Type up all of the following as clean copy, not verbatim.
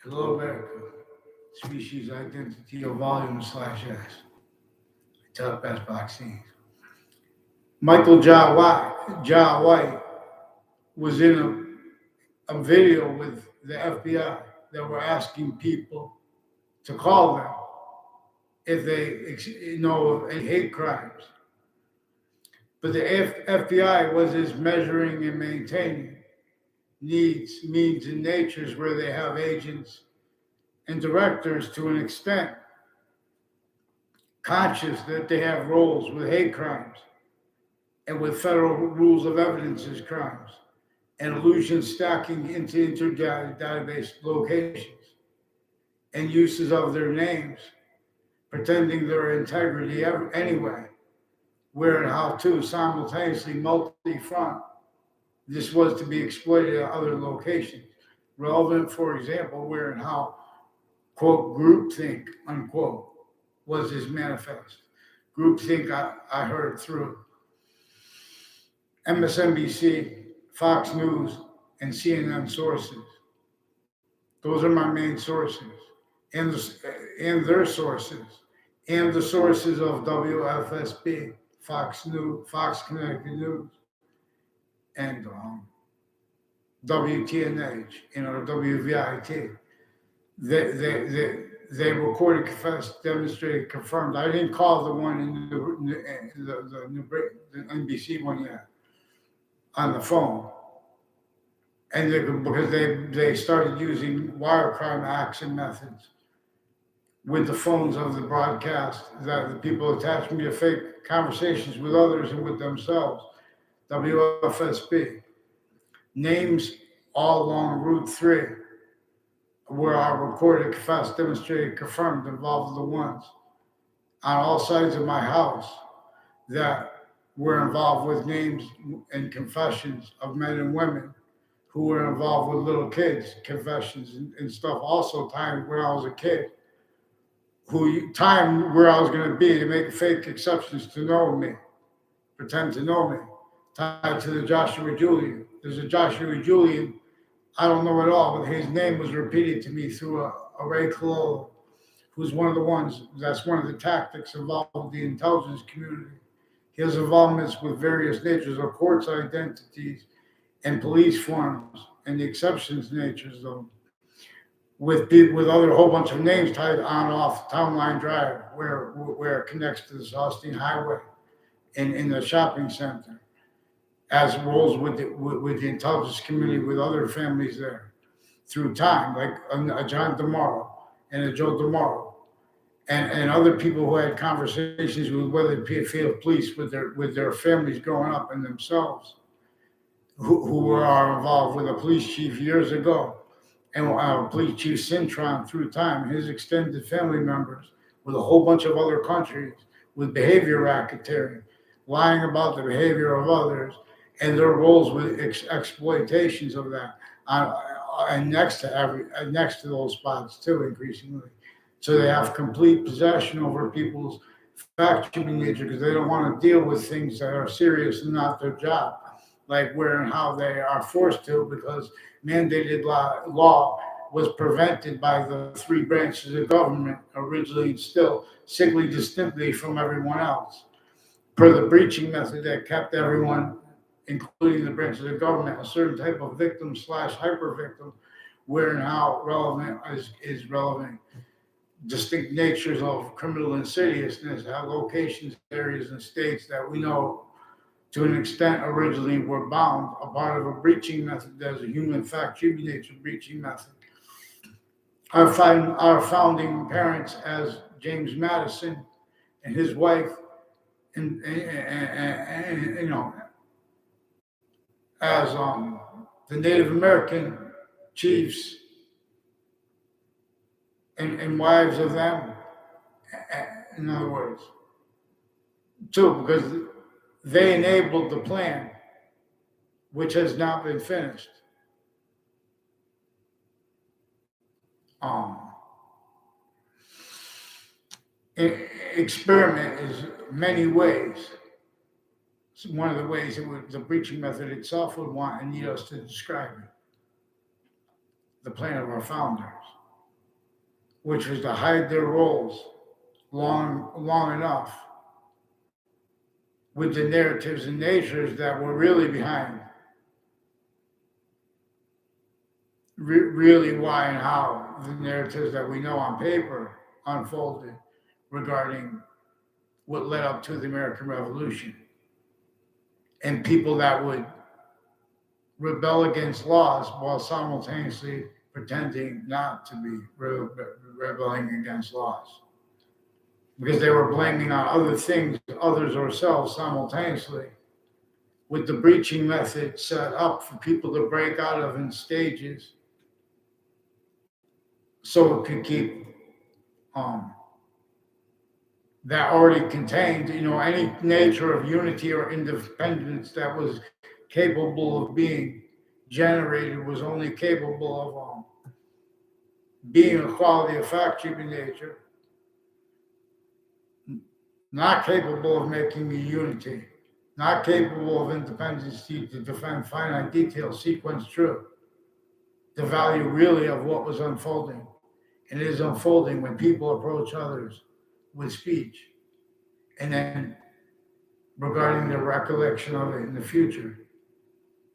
a little bit species identity or volume slash S. Top best vaccines. Michael Jai White was in a video with the FBI that were asking people to call them if they know of any hate crimes. But the FBI was is measuring and maintaining needs, means, and natures where they have agents and directors to an extent conscious that they have roles with hate crimes and with federal rules of evidence as crimes and illusion stacking into database locations and uses of their names, pretending their integrity anyway, where and how to simultaneously multi-front. This was to be exploited at other locations. Relevant, for example, where and how, quote, groupthink, unquote, was his manifest. Groupthink I heard through MSNBC, Fox News, and CNN sources. Those are my main sources, and their sources, and the sources of WFSB, Fox News, Fox Connected News, and WTNH, WVIT. They recorded, confessed, demonstrated, confirmed. I didn't call the one in the NBC one yet on the phone. And because they started using wire crime acts and methods with the phones of the broadcast, that the people attached me to fake conversations with others and with themselves. WFSB. Names all along Route 3 where I recorded, confessed, demonstrated, confirmed, involved the ones on all sides of my house that were involved with names and confessions of men and women who were involved with little kids, confessions and stuff. Also, timed when I was a kid, who timed where I was going to be to make fake exceptions to know me, pretend to know me, tied to the Joshua Julian. There's a Joshua Julian, I don't know at all, but his name was repeated to me through a Ray Cololo, who's one of the ones, that's one of the tactics involved with the intelligence community. He has involvements with various natures of courts identities and police forms and the exceptions natures of with other whole bunch of names tied on off Town Line Drive where it connects to the Austin Highway in the shopping center as roles with the intelligence community with other families there through time, like a John DeMauro and a Joe DeMauro and other people who had conversations with whether field police with their families growing up and themselves who were involved with a police chief years ago, and police chief Cintron through time, his extended family members, with a whole bunch of other countries, with behavior racketeering, lying about the behavior of others, and their roles with exploitations of that, and next to those spots too, increasingly. So they have complete possession over people's fact-checking nature because they don't want to deal with things that are serious and not their job, like where and how they are forced to, because mandated law was prevented by the three branches of government originally and still sickly distinctly from everyone else, per the breaching method that kept everyone, including the branches of government, a certain type of victim / hyper victim, where and how relevant is relevant. Distinct natures of criminal insidiousness, have locations, areas, and states that we know to an extent originally were bound, a part of a breaching method as a human fact nature breaching method. Our founding parents, as James Madison and his wife, and as the Native American chiefs and wives of them, in other words, too, because they enabled the plan, which has not been finished. Experiment is many ways. It's one of the ways the breaching method itself would want and need us to describe it. The plan of our founders. which was to hide their roles long enough with the narratives and natures that were really behind really why and how the narratives that we know on paper unfolded regarding what led up to the American Revolution, and people that would rebel against laws while simultaneously pretending not to be rebelling against laws, because they were blaming on other things, others or selves simultaneously, with the breaching method set up for people to break out of in stages so it could keep um, that already contained, any nature of unity or independence that was capable of being generated was only capable of being a quality of fact human nature, not capable of making a unity, not capable of independence to defend finite detail, sequence true, the value really of what was unfolding. And it is unfolding when people approach others with speech. And then regarding the recollection of it in the future.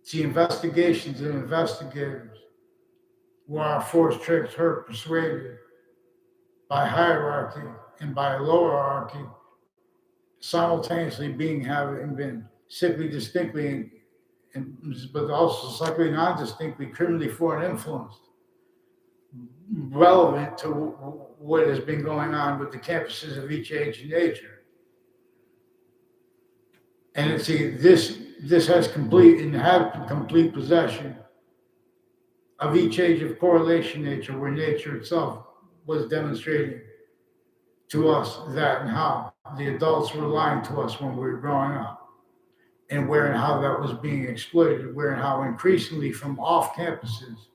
See, investigations and investigators who are forced, tricked, hurt, persuaded by hierarchy and by lower hierarchy, simultaneously having been sickly, distinctly, but also slightly non-distinctly criminally foreign influenced, relevant to what has been going on with the campuses of each age and nature. And see, this has complete and had complete possession of each age of correlation nature, where nature itself was demonstrating to us that and how the adults were lying to us when we were growing up, and where and how that was being exploited, where and how increasingly from off campuses,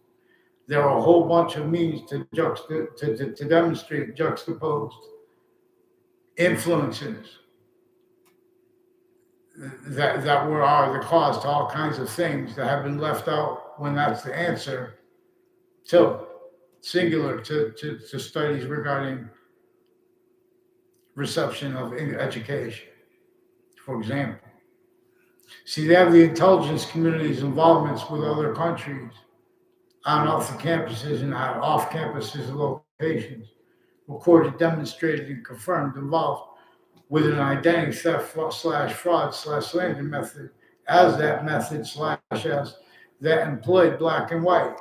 there are a whole bunch of means to demonstrate juxtaposed influences that are the cause to all kinds of things that have been left out when that's the answer to singular to studies regarding reception of education, for example. See, they have the intelligence community's involvements with other countries on off the campuses and on off campuses locations, recorded, demonstrated, and confirmed involved with an identity theft slash fraud slash slander method as that method slash as that employed black and white,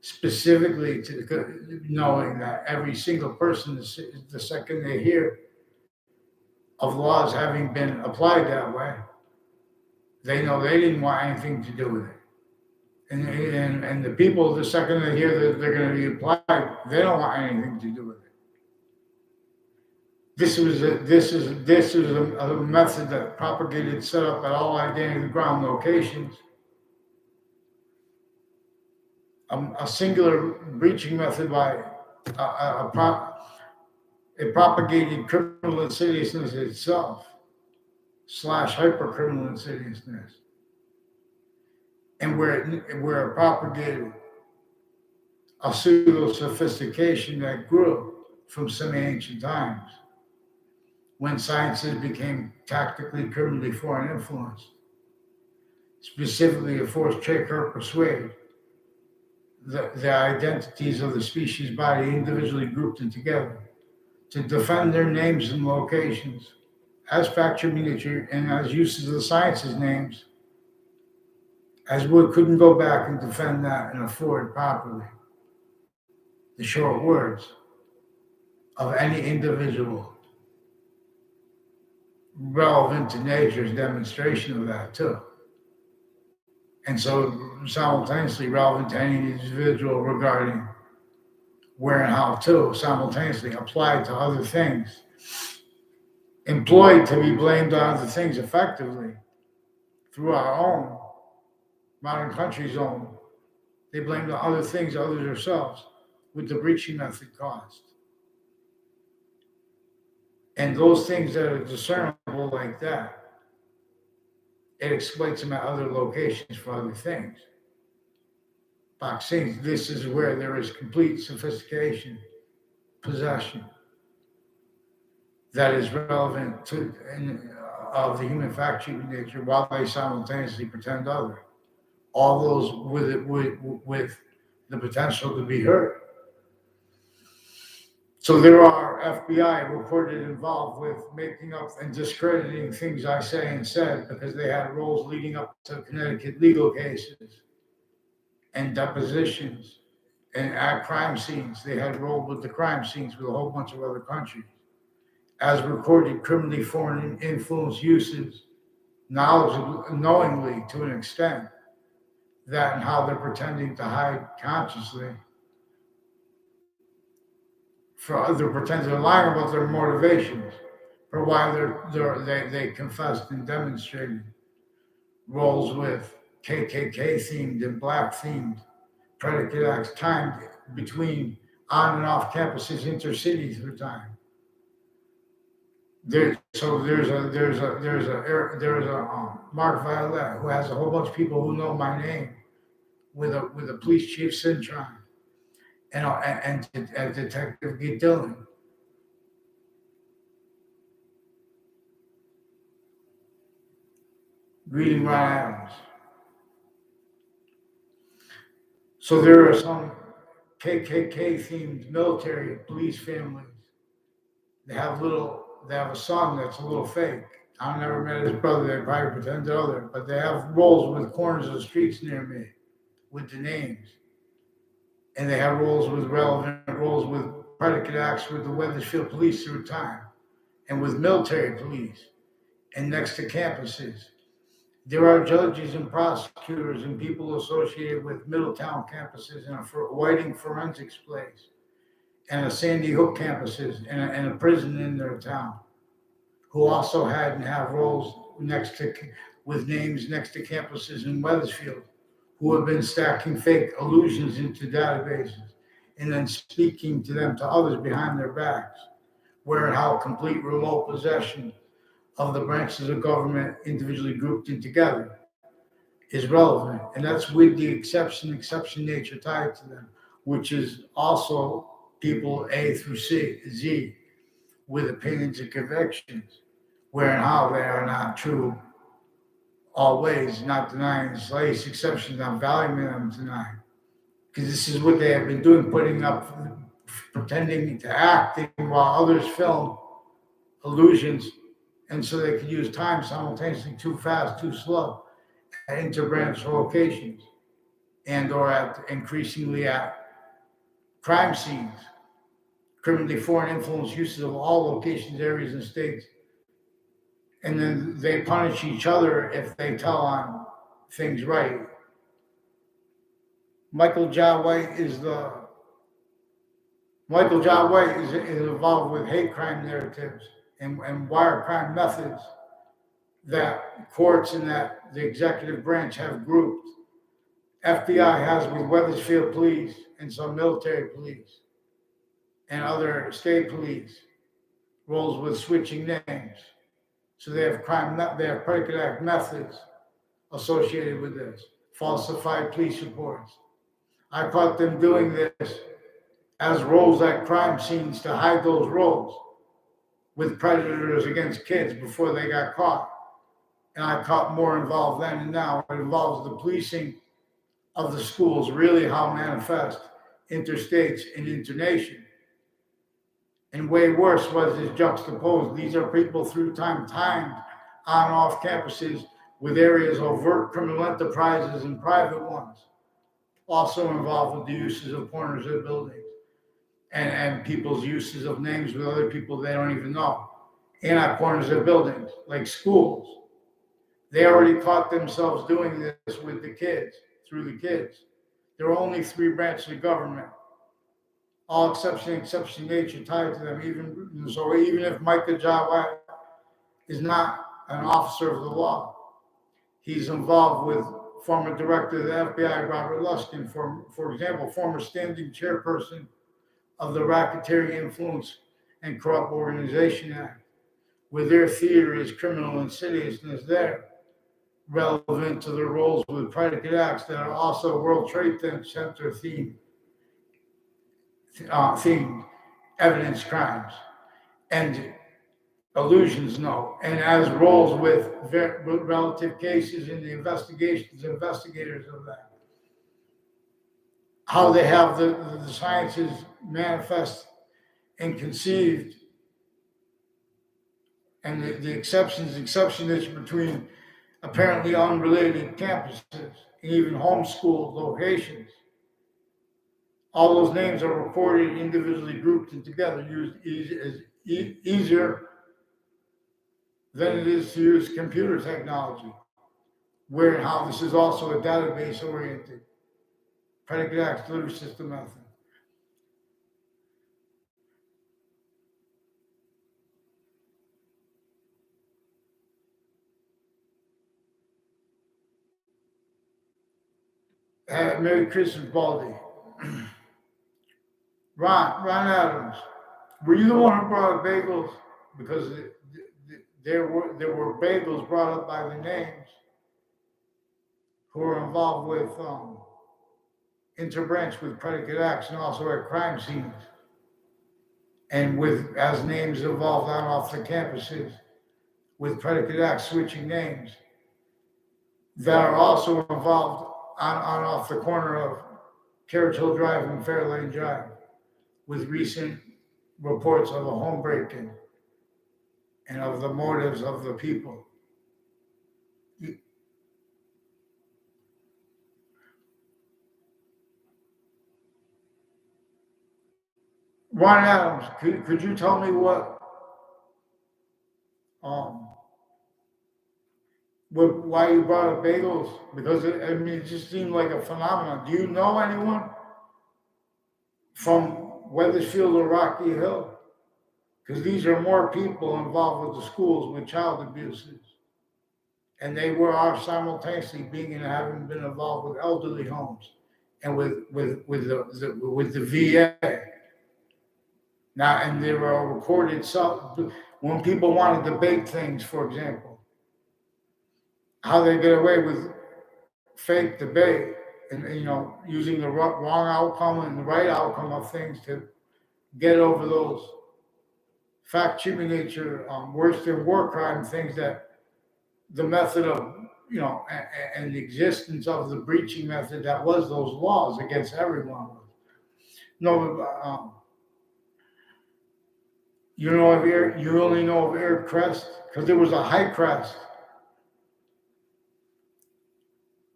specifically to knowing that every single person, the second they hear of laws having been applied that way, they know they didn't want anything to do with it. And the people, the second they hear that they're going to be applied, they don't want anything to do with it. This is a method that propagated, set up at all identity ground locations. A singular breaching method by it propagated criminal insidiousness itself slash hypercriminal insidiousness, and where it propagated a pseudo sophistication that grew from some ancient times, when sciences became tactically criminally foreign influenced, specifically to force, trick, or persuade the identities of the species body individually grouped and together to defend their names and locations as factual nature and as uses of the sciences names, as we couldn't go back and defend that and afford properly the short words of any individual relevant to nature's demonstration of that too. And so simultaneously relevant to any individual regarding where and how to, simultaneously applied to other things, employed to be blamed on other things effectively through our own modern country's own. They blamed on other things other than themselves with the breaching method caused. And those things that are discernible like that, it exploits them at other locations for other things. Vaccines, this is where there is complete sophistication possession that is relevant to of the human fact-sheeting nature, while they simultaneously pretend other. All those with the potential to be heard. So there are FBI reported involved with making up and discrediting things I say and said because they had roles leading up to Connecticut legal cases and depositions and at crime scenes. They had rolled with the crime scenes with a whole bunch of other countries. As recorded criminally foreign influence uses, knowingly to an extent, that and how they're pretending to hide consciously. They're pretending they're lying about their motivations for why they confessed and demonstrated roles with KKK themed and black themed predicate acts timed between on and off campuses, intercity through time. There's a Mark Violet who has a whole bunch of people who know my name with a police chief Cintron and Detective Dillon. Reading Ron Adams. So there are some KKK themed military police families. They have a son that's a little fake. I never met his brother. They probably pretend they're other, but they have roles with corners of the streets near me with the names. And they have relevant roles with predicate acts with the Weathersfield police through time and with military police and next to campuses. There are judges and prosecutors and people associated with Middletown campuses and a Whiting forensics place and a Sandy Hook campuses and a prison in their town who also had and have roles with names next to campuses in Weathersfield who have been stacking fake allusions into databases and then speaking to them to others behind their backs, where and how complete remote possession of the branches of government individually grouped in together is relevant. And that's with the exception nature tied to them, which is also people A through Z with opinions and convictions, where and how they are not true always, not denying the slightest exceptions, not valuing them tonight. Because this is what they have been doing, putting up, pretending to acting while others film illusions, and so they could use time simultaneously too fast, too slow at interbranch locations and or increasingly at crime scenes, criminally foreign influence uses of all locations, areas, and states. And then they punish each other if they tell on things right. Michael John White is involved with hate crime narratives and wire crime methods that courts and that the executive branch have grouped. FBI has with Weathersfield police and some military police and other state police roles with switching names. So they have predicate act methods associated with this, falsified police reports. I caught them doing this as roles at crime scenes to hide those roles with predators against kids before they got caught. And I caught more involved then and now. It involves the policing of the schools, really how manifest interstates and internation. And way worse was this juxtaposed. These are people through time timed on off campuses with areas of overt criminal enterprises and private ones, also involved with the uses of corners of buildings and people's uses of names with other people they don't even know. And at corners of buildings, like schools. They already caught themselves doing this with the kids, through the kids. There are only three branches of government. All exception nature tied to them. Even if Micah Jawad is not an officer of the law, he's involved with former director of the FBI, Robert Luskin, for example, former standing chairperson of the Racketeering Influence and Corrupt Organization Act, where their theory is criminal insidiousness there, relevant to their roles with predicate acts that are also World Trade Center themed. evidence crimes and illusions know, and as roles with relative cases in the investigators of that, how they have the sciences manifest and conceived, and the exceptionage between apparently unrelated campuses and even homeschooled locations. All those names are recorded individually, grouped and together, used easier than it is to use computer technology, where and how this is also a database-oriented predicate acts delivery system method. Merry Christmas, Baldy. Ron Adams, were you the one who brought up bagels? Because there were bagels brought up by the names who were involved with interbranch with predicate acts and also at crime scenes, and with as names evolved on off the campuses with predicate acts switching names that are also involved on off the corner of Carriage Hill Drive and Fairlane Drive, with recent reports of a home break-in and of the motives of the people. Ron Adams, could you tell me um, why you brought up bagels? Because it just seemed like a phenomenon. Do you know anyone from Weathersfield or Rocky Hill? Because these are more people involved with the schools with child abuses, and they are simultaneously being and having been involved with elderly homes and with the VA. Now, and there are recorded some when people want to debate things, for example, how they get away with fake debate and using the wrong outcome and the right outcome of things to get over those fact-cheating nature, worse than war crime things that the method of and the existence of the breaching method that was those laws against everyone. No, you only know of Air Crest because there was a High Crest.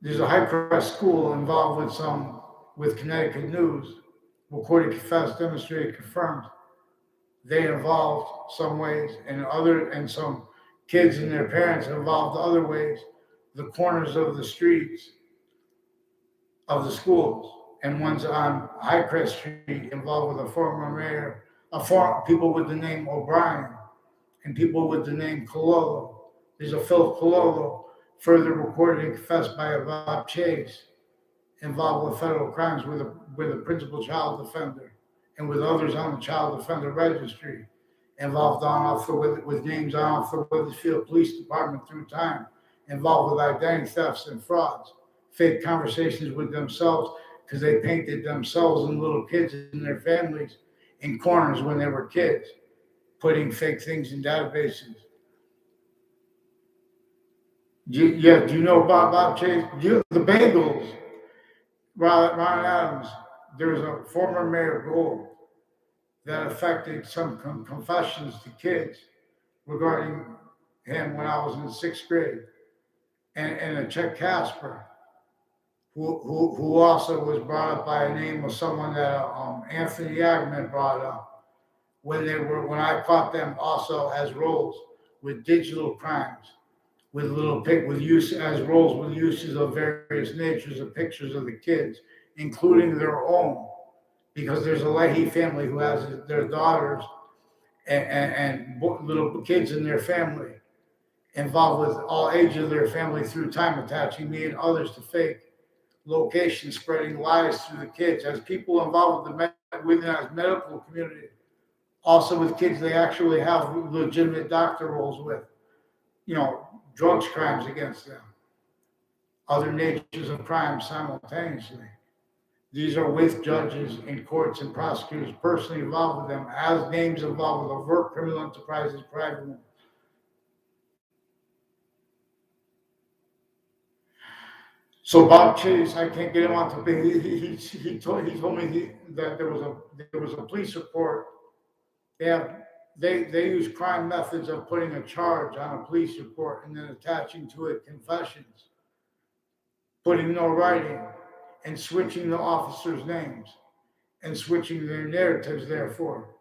There's a High Crest school involved with Connecticut News, recorded, confessed, demonstrated, confirmed. They involved some ways, and some kids and their parents involved other ways. The corners of the streets of the schools, and one's on High Crest Street involved with a former mayor, people with the name O'Brien, and people with the name Cololo. There's a Philip Cololo, further recorded and confessed by a Bob Chase, involved with federal crimes with a principal child offender, and with others on the child offender registry, involved with names on off the Weathersfield Police Department through time, involved with identity thefts and frauds, fake conversations with themselves because they painted themselves and little kids and their families in corners when they were kids, putting fake things in databases. Do you know Bob Chase? The Bagels, Ron Adams, there's a former mayor Gould that affected some confessions to kids regarding him when I was in sixth grade, and a Chet Casper, who also was brought up by a name of someone that Anthony Agman brought up when I caught them also as roles with digital crimes, with roles with uses of various natures of pictures of the kids, including their own, because there's a Leahy family who has their daughters and little kids in their family involved with all ages of their family through time, attaching me and others to fake locations, spreading lies through the kids as people involved with the medical community, also with kids they actually have legitimate doctor roles with, drugs crimes against them, other natures of crime simultaneously. These are with judges and courts and prosecutors personally involved with them, as names involved with overt criminal enterprises, private ones. So Bob Chase, I can't get him on to be. He told me that there was a police report. They have they use crime methods of putting a charge on a police report and then attaching to it confessions, putting no writing, and switching the officers' names and switching their narratives. Therefore,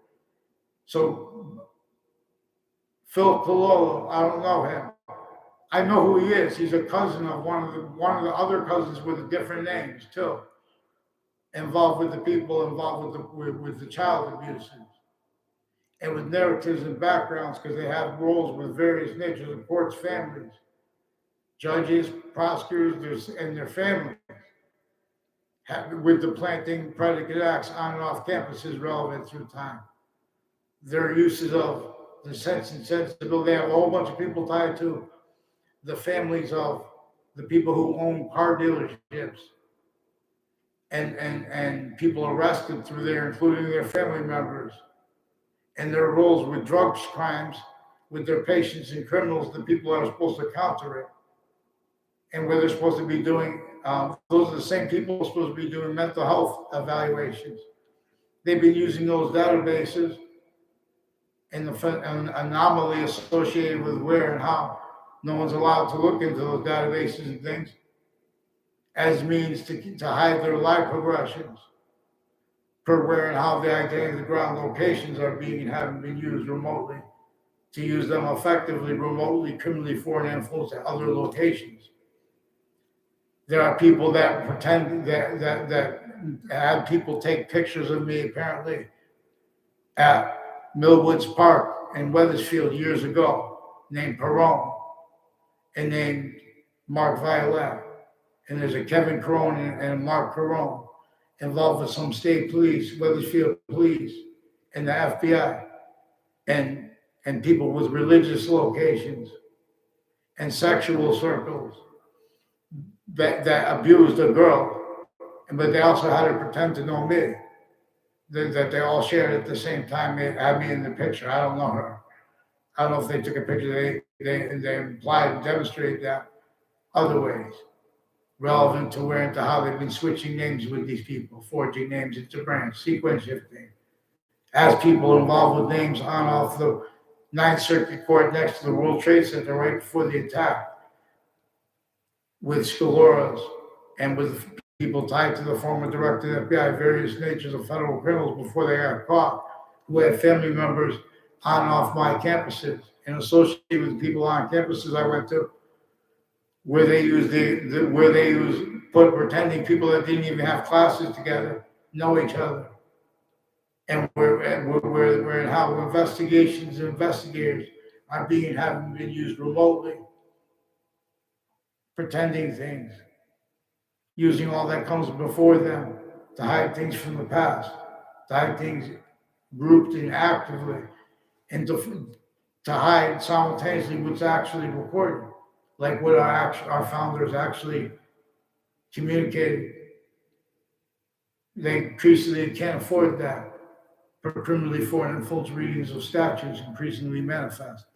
so Phil Cololo, I don't know him. I know who he is. He's a cousin of one of the other cousins with different names too, involved with the people involved with the child abuses and with narratives and backgrounds because they have roles with various natures of courts, families, judges, prosecutors, and their families, with the planting predicate acts on and off campuses relevant through time. Their uses of the sense and sensibility. They have a whole bunch of people tied to the families of the people who own car dealerships and people arrested through there, including their family members, and their roles with drugs crimes, with their patients and criminals, the people that are supposed to counter it, and where they're supposed to be doing, those are the same people supposed to be doing mental health evaluations. They've been using those databases and an anomaly associated with where and how no one's allowed to look into those databases and things as means to hide their life progressions per where and how the identity of the ground locations are being and haven't been used remotely to use them effectively remotely criminally foreign influence at other locations. There are people that pretend that had people take pictures of me apparently at Millwoods Park in Weathersfield years ago, named Perone and named Mark Violet. And there's a Kevin Crone and a Mark Perone involved with some state police, Weathersfield police, and the FBI, and people with religious locations and sexual circles that abused a girl, but they also had to pretend to know me. That they all shared at the same time. They had me in the picture. I don't know her. I don't know if they took a picture. They implied and demonstrate that other ways relevant to where and to how they've been switching names with these people, forging names into brands, sequence shifting, as people involved with names on off the Ninth Circuit Court next to the World Trade Center right before the attack, with Scaloras and with people tied to the former director of the FBI, various natures of federal criminals before they got caught, who had family members on and off my campuses and associated with people on campuses I went to, where they use pretending people that didn't even have classes together know each other, and where how investigations and investigators are having been used remotely, pretending things, using all that comes before them to hide things from the past, to hide things grouped and actively, and to hide simultaneously what's actually recorded, like what our founders actually communicated. They increasingly can't afford that. For criminally foreign influence readings of statutes increasingly manifest.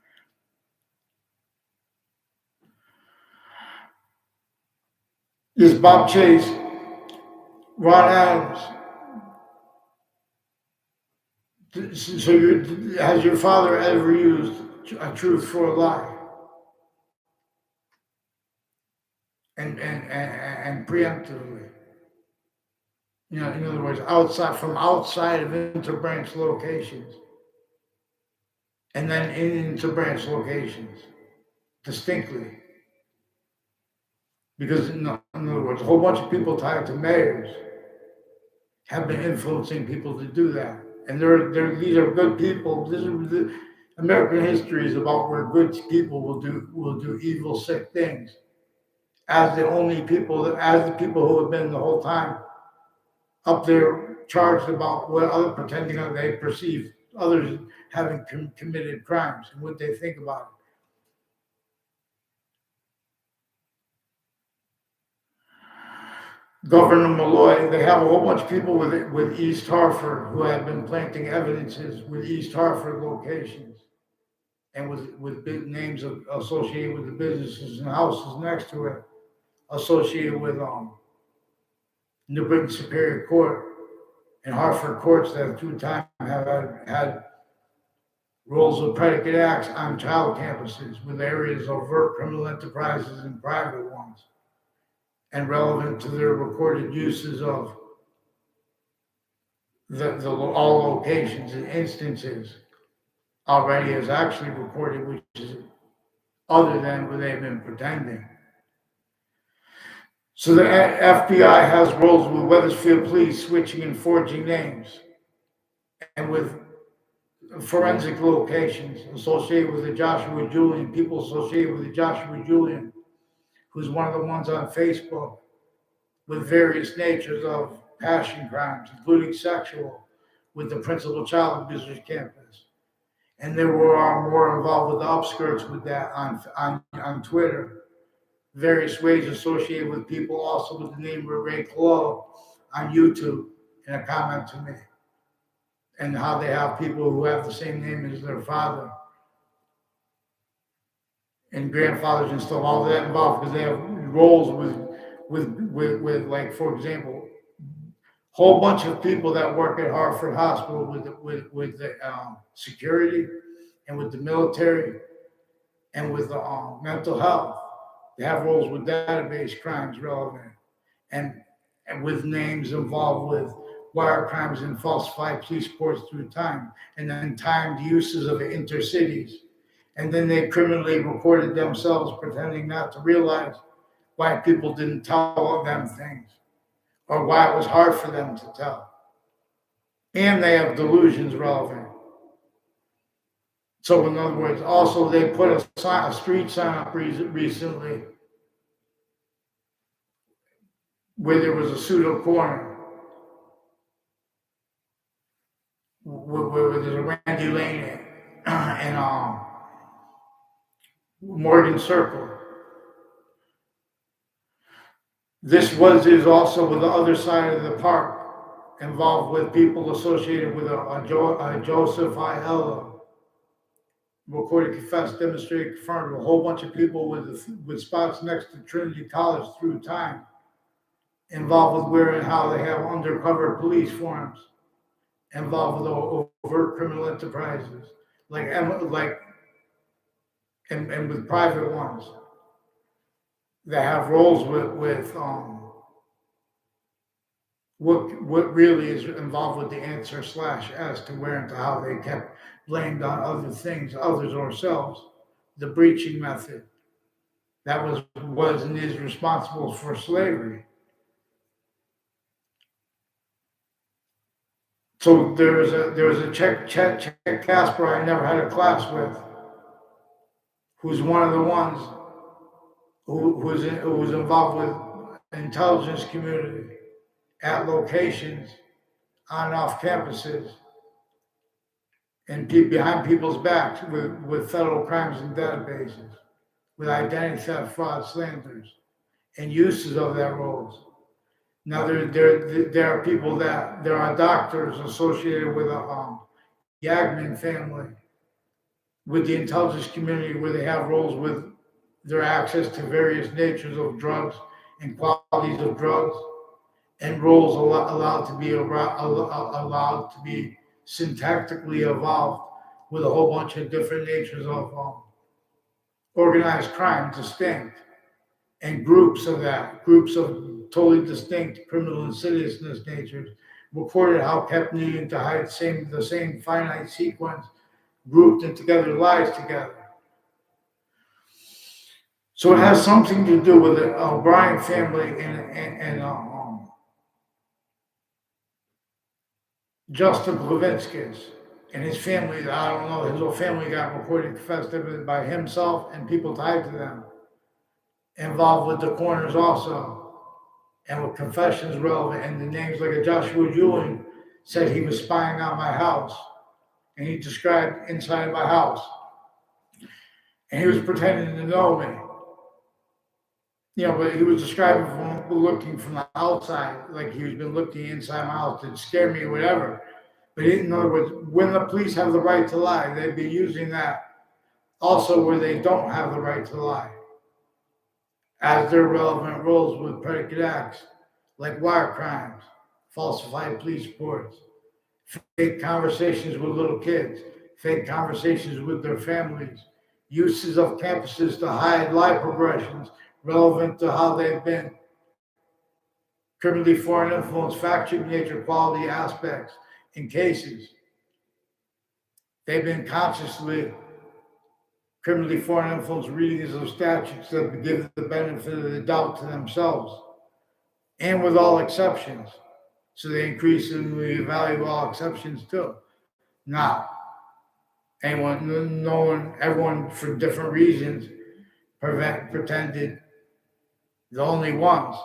This Bob Chase, Ron Adams. So has your father ever used a truth for a lie? And preemptively. In other words, outside of interbranch locations, and then in interbranch locations, distinctly. Because in other words, a whole bunch of people tied to mayors have been influencing people to do that, and these are good people. American history is about where good people will do evil, sick things, as the people who have been the whole time up there charged about what other pretending that they perceive others having committed crimes and what they think about Governor Malloy, they have a whole bunch of people with East Hartford who have been planting evidences with East Hartford locations and with big names associated with the businesses and houses next to it, associated with New Britain Superior Court and Hartford courts that through time have had roles of predicate acts on child campuses with areas of overt criminal enterprises and private ones, and relevant to their recorded uses of the all locations and instances already is actually recorded, which is other than what they've been pretending. So the FBI has roles with Wethersfield Police switching and forging names, and with forensic locations associated with the Joshua Julian, people associated with the Joshua Julian, who's one of the ones on Facebook with various natures of passion crimes, including sexual, with the principal child abusers campus. And there were more involved with the upskirts with that on Twitter. Various ways associated with people also with the name of Ray Clough on YouTube in a comment to me. And how they have people who have the same name as their father and grandfathers and stuff, all that involved because they have roles with like, for example, whole bunch of people that work at Hartford Hospital with the security and with the military and with the mental health. They have roles with database crimes relevant and with names involved with wire crimes and falsified police reports through time, and then timed uses of intercities. And then they criminally recorded themselves pretending not to realize why people didn't tell them things or why it was hard for them to tell. And they have delusions relevant. So in other words, also they put a street sign up recently where there was a pseudo corner where there's a Randy Lane and Morgan Circle. This is also with the other side of the park, involved with people associated with a Joseph I. Ella, recorded, confessed, demonstrated, confirmed, a whole bunch of people with spots next to Trinity College through time, involved with where and how they have undercover police forms, involved with overt criminal enterprises, and with private ones that have roles with what really is involved with the answer / as to where and to how they kept blamed on other things, others or selves, the breaching method that was and is responsible for slavery. So there was a Chet Casper I never had a class with, who's one of the ones who was involved with intelligence community at locations on and off campuses and behind people's backs with federal crimes and databases, with identity theft, fraud, slanders, and uses of that roles. Now there are people there are doctors associated with a Yagman family, with the intelligence community where they have roles with their access to various natures of drugs and qualities of drugs, and roles allowed to be syntactically evolved with a whole bunch of different natures of organized crime, distinct, and groups of totally distinct criminal insidiousness natures, recorded how kept needing to hide the same finite sequence, grouped and together lies together. So it has something to do with the O'Brien family and Justin Levinskis and his family. I don't know, his whole family got recorded, confessed by himself and people tied to them, involved with the corners also, and with confessions relevant, and the names like a Joshua Julian said he was spying on my house, and he described inside my house, and he was pretending to know me. but he was describing from looking from the outside, like he was been looking inside my house to scare me or whatever. But in other words, when the police have the right to lie, they'd be using that also where they don't have the right to lie as their relevant roles with predicate acts, like wire crimes, falsified police reports, fake conversations with little kids, fake conversations with their families, uses of campuses to hide lie progressions relevant to how they've been, criminally foreign influence, factual nature, quality aspects in cases. They've been consciously criminally foreign influence readings of statutes that give the benefit of the doubt to themselves, and with all exceptions. So they increasingly value all exceptions too. Now, everyone for different reasons pretended the only ones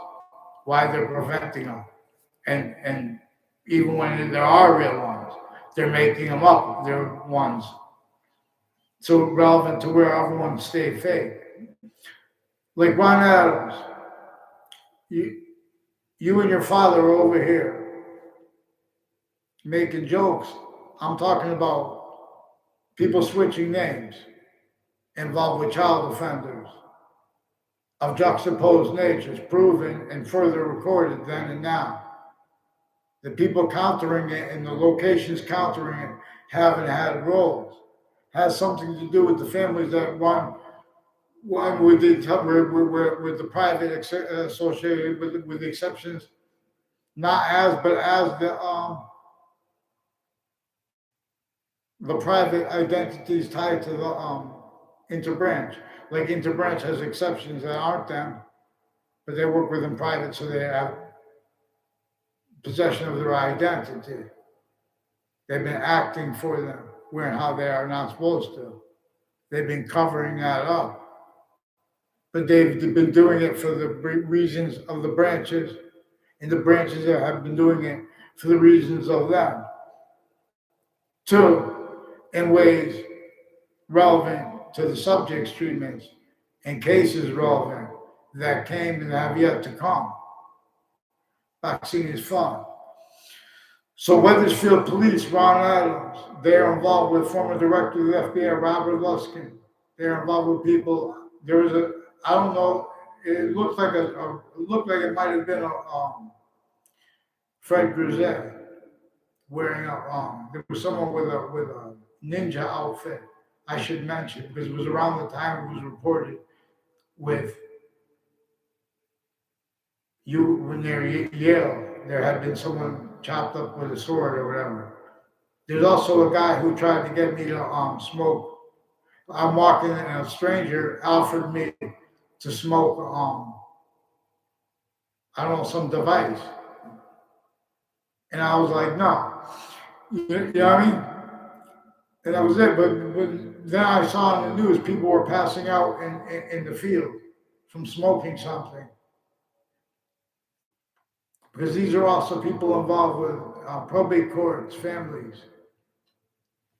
why they're preventing them, and even when there are real ones, they're making them up. They're ones so relevant to where everyone stay fake. Like Ron Adams, you you and your father are over here making jokes. I'm talking about people switching names involved with child offenders of juxtaposed natures, proven and further recorded then and now. The people countering it and the locations countering it haven't had roles. Has something to do with the families that one with the private associated with the exceptions, not as but as the private identities tied to the interbranch. Like interbranch has exceptions that aren't them, but they work within private, so they have possession of their identity. They've been acting for them, where and how they are not supposed to. They've been covering that up. But they've been doing it for the reasons of the branches, and the branches have been doing it for the reasons of them. Two, in ways relevant to the subject's treatments and cases relevant that came and have yet to come. Vaccine is fun. So Weathersfield Police, Ron Adams, they are involved with former director of the FBI, Robert Luskin. They're involved with people. There was I don't know, it looked like it might have been a Fred Grisette wearing there was someone with a ninja outfit. I should mention because it was around the time it was reported with when they're Yale, there had been someone chopped up with a sword or whatever. There's also a guy who tried to get me to smoke. I'm walking and a stranger offered me to smoke I don't know, some device. And I was like, no. You know what I mean? And that was it. But then I saw in the news people were passing out in the field from smoking something. Because these are also people involved with probate courts, families,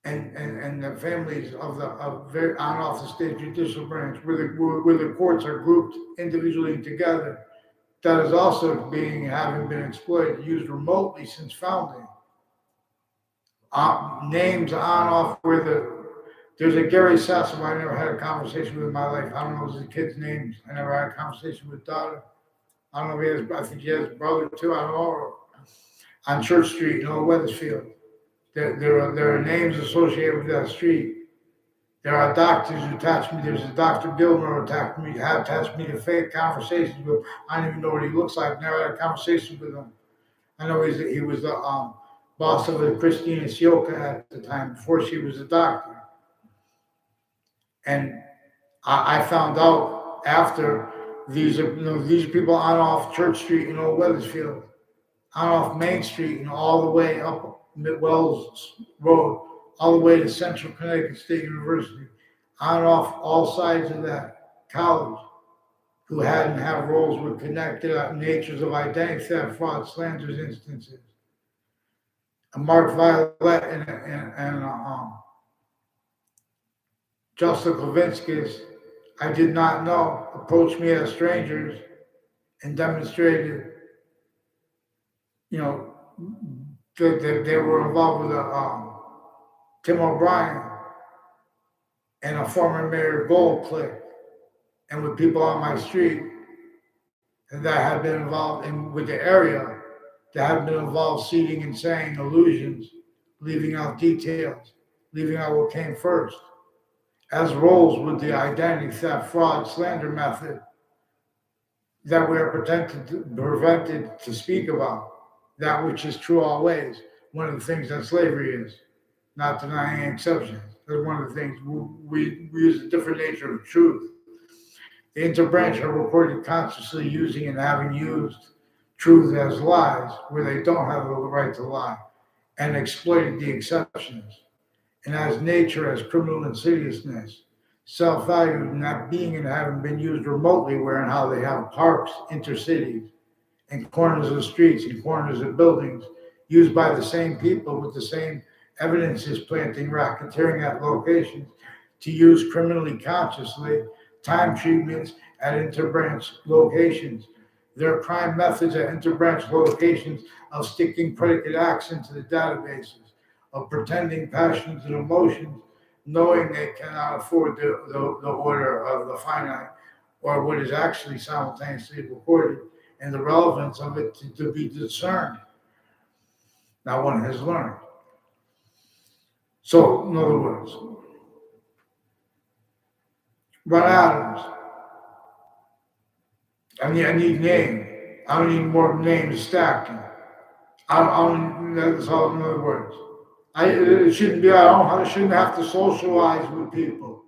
and the families of very on off the state judicial branch, where the courts are grouped individually together. That is also having been exploited, used remotely since founding. Names on off where there's a Gary Sasso I never had a conversation with in my life. I don't know his kid's names. I never had a conversation with daughter. I don't know if he has, I think he has a brother too. I don't know. On Church Street in Old Weathersfield. There are names associated with that street. There are doctors who attach me. There's a Dr. Gilmer who attached me to fake conversations with. I don't even know what he looks like. Never had a conversation with him. I know he was the boss of Christina Sioka at the time before she was a doctor. And I found out after these people on off Church Street in Old Weathersfield, on off Main Street and all the way up Wells Road, all the way to Central Connecticut State University, on off all sides of that college, who hadn't had roles with connected natures of identity theft, fraud, slanders instances. Mark Violet and Justin Klavinskis I did not know approached me as strangers and demonstrated, you know, that they were involved with Tim O'Brien and a former Mayor Gold clique, and with people on my street that had been involved in with the area that had been involved seeding and saying illusions, leaving out details, leaving out what came first, as roles with the identity theft, fraud, slander method that we are prevented to speak about, that which is true always. One of the things that slavery is, not denying exceptions. That's one of the things we use a different nature of truth. The interbranch are reported consciously using and having used truth as lies where they don't have the right to lie, and exploited the exceptions. And as nature, as criminal insidiousness, self-value not being and having been used remotely where and how they have parks, intercities, and corners of streets and corners of buildings used by the same people with the same evidences planting racketeering at locations to use criminally consciously time treatments at interbranch locations. Their crime methods at interbranch locations of sticking predicate acts into the databases, of pretending passions and emotions, knowing they cannot afford the order of the finite or what is actually simultaneously recorded, and the relevance of it to be discerned. Now one has learned. So, in other words, Ron Adams, I need name. I don't need more names stacking. That's all. In other words, it shouldn't be. I shouldn't have to socialize with people.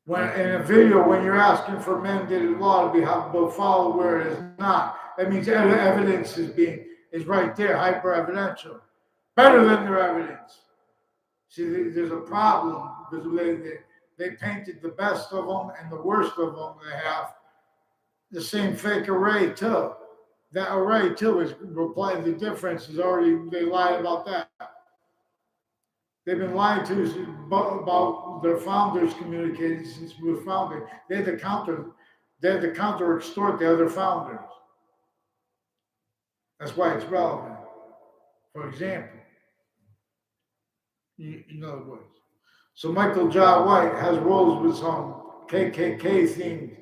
When in a video, when you're asking for mandated law to be followed where it is not, that means evidence is right there, hyper evidential, better than their evidence. See, there's a problem because they painted the best of them and the worst of them. They have the same fake array too. That array too is replying. The difference is already they lied about that. They've been lied to about their founders communicating since we were founded. They had to counter extort the other founders. That's why it's relevant. For example, in other words, so Michael John White has roles with some KKK themed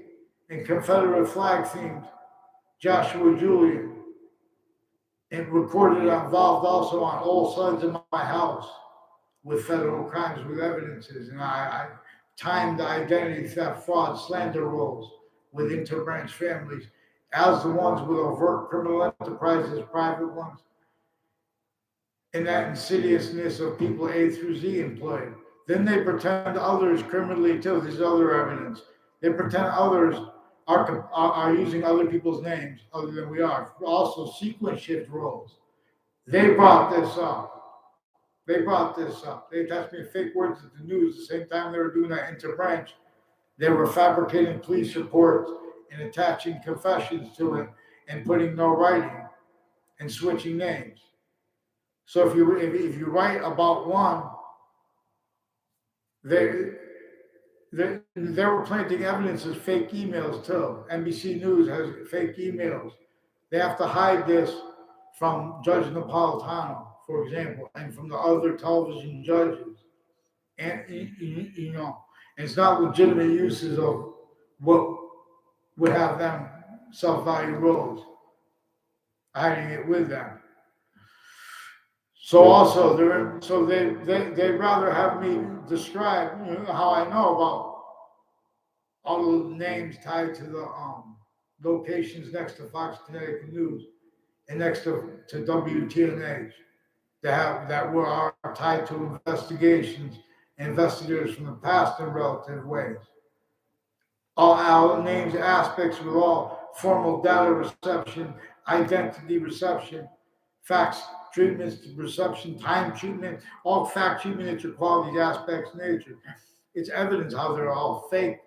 and Confederate flag themed Joshua Julian, and recorded involved also on all sides of my house with federal crimes with evidences. And I timed the identity theft, fraud, slander roles with interbranch families as the ones with overt criminal enterprises, private ones, and that insidiousness of people A through Z employed. Then they pretend others criminally too. There's other evidence. They pretend others are using other people's names other than we are. Also, sequence shift roles. They brought this up. They attached me fake words at the news the same time they were doing that interbranch. They were fabricating police reports and attaching confessions to it and putting no writing and switching names. So if you write about one, they were planting evidence as fake emails too. NBC News has fake emails. They have to hide this from Judge Napolitano, for example, and from the other television judges. And and it's not legitimate uses of what would have them self-value roles, hiding it with them. So also they'd rather have me describe how I know about all the names tied to the locations next to Fox Connecticut News and next to WTNH that are tied to investigators from the past in relative ways. All our names, aspects with all formal data reception, identity reception, facts treatments, reception, time treatment, all fact treatment, its qualities, aspects, nature. It's evidence how they're all fake,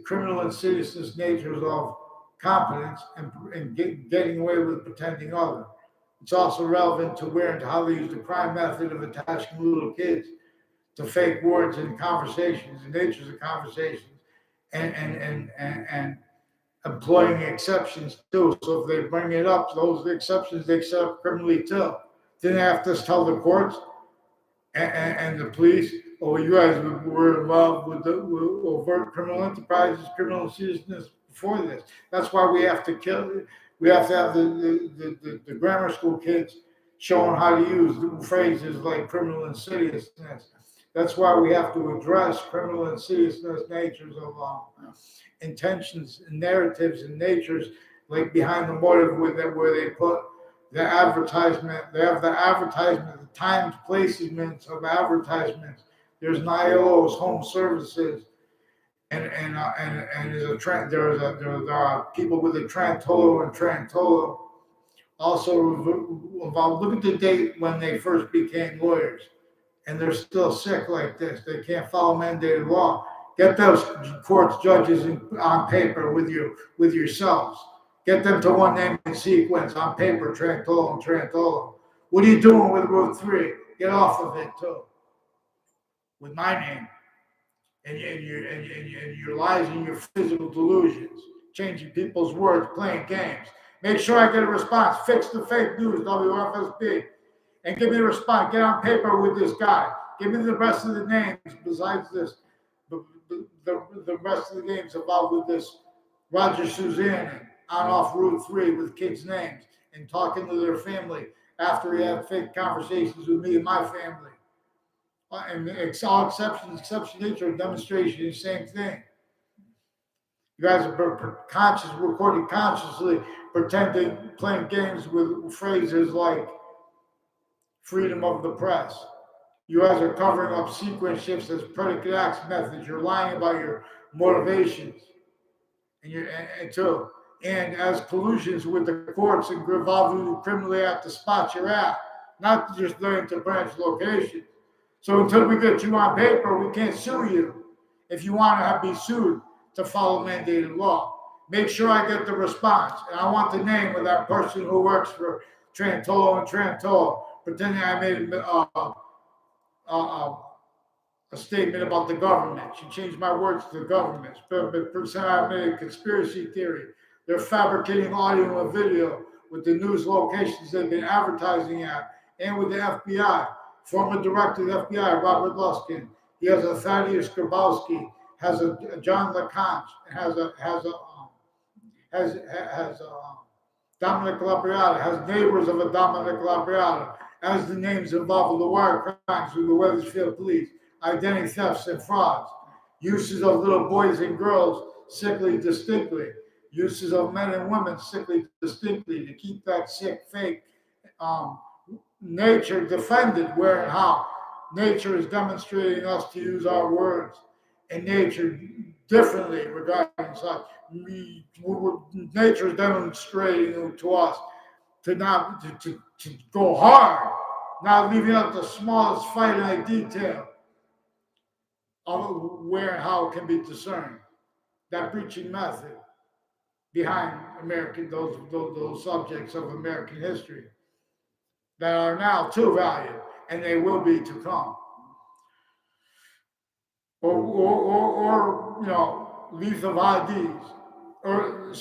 criminal insidiousness natures of competence and getting away with pretending other. It's also relevant to where and how they use the crime method of attaching little kids to fake words in conversations, the natures of conversations, and employing exceptions too. So if they bring it up, those exceptions they accept criminally too. Then they have to tell the courts and the police, oh, you guys were involved with overt criminal enterprises, criminal seriousness before this. That's why we have to we have to have the grammar school kids showing how to use phrases like criminal insidiousness. That's why we have to address criminal insidiousness natures of intentions and narratives and natures, like behind the motive with it, where they put the advertisement. They have the advertisement, the times, placements of advertisements. There's an ILO's home services, and there's a trend. There are people with a Trantolo and Trantolo also involved. Look at the date when they first became lawyers, and they're still sick like this. They can't follow mandated law. Get those courts judges on paper with yourselves. Get them to one name and sequence on paper, Trantolo and Trantolo. What are you doing with Route 3? Get off of it too. With my name and your lies and your physical delusions, changing people's words, playing games. Make sure I get a response. Fix the fake news, WFSB. And give me a response. Get on paper with this guy. Give me the rest of the names besides this. The rest of the names involved with this Roger Suzanne on off Route 3 with kids' names and talking to their family after he had fake conversations with me and my family. And all exception nature demonstration, the same thing. You guys are recording consciously, pretending, playing games with phrases like freedom of the press. You guys are covering up sequence shifts as predicate acts methods. You're lying about your motivations, and as collusions with the courts and involving you criminally at the spot you're at, not just learning to branch location. So until we get you on paper, we can't sue you. If you want to be sued to follow mandated law, make sure I get the response, and I want the name of that person who works for Trantolo and Trantolo, pretending I made a statement about the government. She changed my words to the government. Pretend I made a conspiracy theory. They're fabricating audio and video with the news locations they've been advertising at, and with the FBI. Former director of the FBI, Robert Luskin. He has a Thaddeus Grabowski, has a John LeConte, has Dominic Labriata, has neighbors of a Dominic Labriata, as the names involved in the wire crimes with the Wethersfield police, identity thefts and frauds, uses of little boys and girls sickly distinctly, uses of men and women sickly distinctly to keep that sick fake nature defended, where and how nature is demonstrating us to use our words and nature differently regarding such. Nature is demonstrating to us to not to go hard, not leaving out the smallest finite detail of where and how it can be discerned. That preaching method behind American those subjects of American history that are now too valued, and they will be to come. Or lethal IDs, or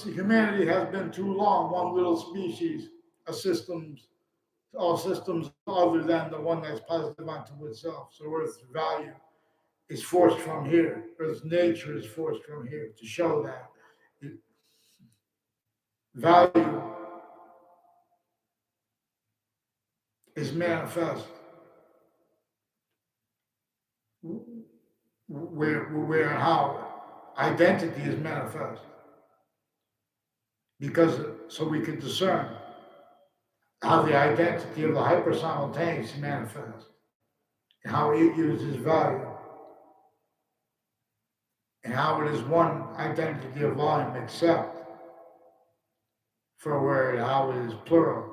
humanity has been too long one little species, all systems other than the one that's positive unto itself. So Earth's value is forced from here. Earth's nature is forced from here to show that value is manifest where and how identity is manifest, because so we can discern how the identity of the hyper simultaneous manifests and how it uses value and how it is one identity of volume except for where and how it is plural,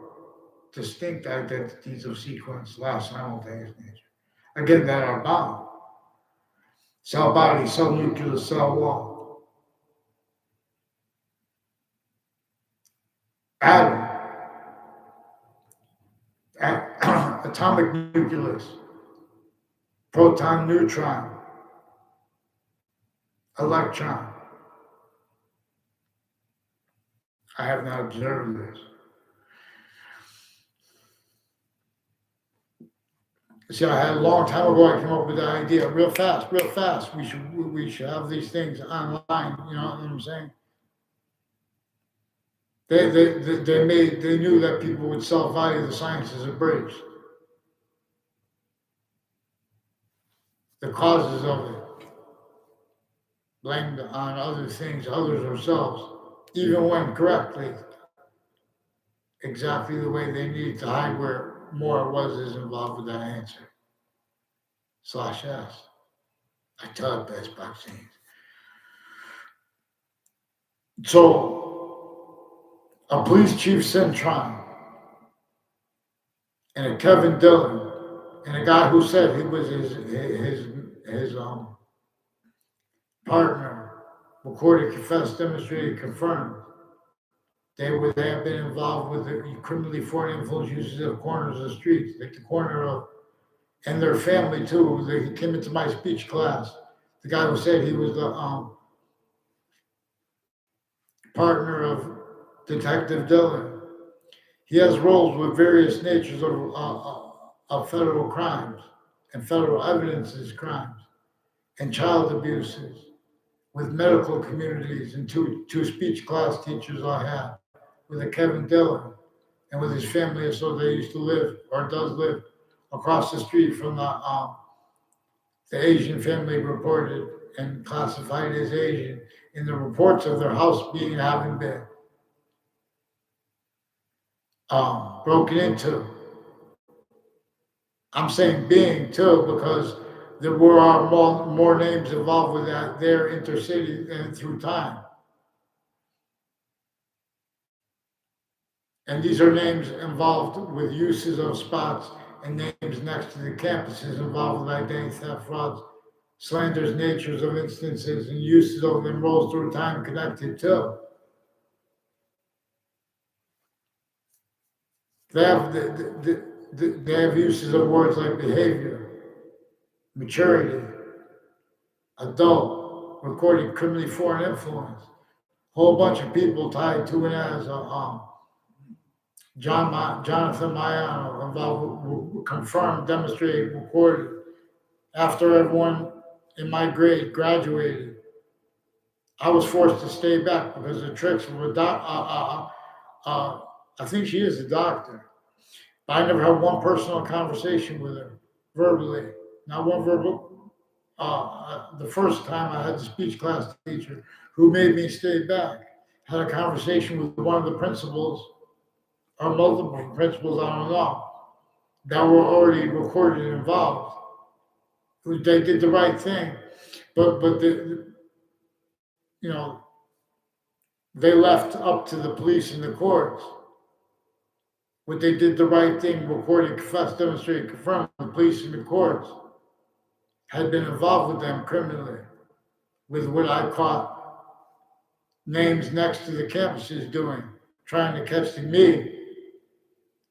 distinct identities of sequence, last simultaneous nature. Again, that are bound. Cell body, cell nucleus, cell wall. Atom, atomic nucleus, proton, neutron, electron. I have not observed this. See, I had a long time ago, I came up with the idea real fast, real fast. We should have these things online, you know what I'm saying? They knew that people would self-value the science as a bridge. The causes of it blamed on other things, others ourselves, even when correctly, exactly the way they needed to hide where more was is involved with that answer. /S. I tell it best vaccines. So a police chief Centron and a Kevin Dillon and a guy who said he was his partner recorded, confessed, demonstrated, confirmed they have been involved with the criminally foreign influence uses of corners of the streets, like the corner of, and their family too. He came into my speech class. The guy who said he was the partner of Detective Dillon. He has roles with various natures of federal crimes and federal evidences crimes and child abuses with medical communities and two speech class teachers I had with a Kevin Dillon and with his family, so they used to live or does live across the street from the Asian family reported and classified as Asian in the reports of their house having been broken into. I'm saying being too because there were more names involved with that there intercity and through time. And these are names involved with uses of spots and names next to the campuses involved with identity theft, frauds, slanders, natures of instances, and uses of them rolls through time connected to. They have uses of words like behavior, maturity, adult, recorded criminally foreign influence. Whole bunch of people tied to it as Jonathan Mayano involved, confirmed, demonstrated, recorded. After everyone in my grade graduated, I was forced to stay back because the tricks were I think she is a doctor. But I never had one personal conversation with her verbally. Not one verbal. The first time I had the speech class teacher who made me stay back, had a conversation with one of the principals or multiple principals, I don't know, that were already recorded and involved. They did the right thing, but they left up to the police and the courts. What they did the right thing, recorded, confessed, demonstrated, confirmed, the police and the courts had been involved with them criminally, with what I caught names next to the campuses doing, trying to catch me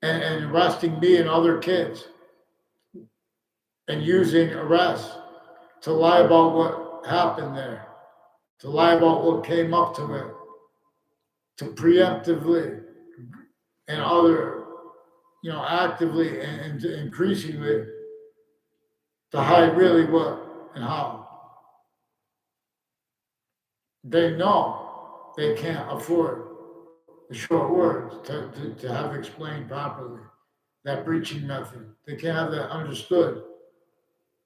and arresting me and other kids and using arrests to lie about what happened there, to lie about what came up to it, to preemptively and actively and increasingly to hide really what and how. They know they can't afford the short words to have explained properly that breaching method. They can't have that understood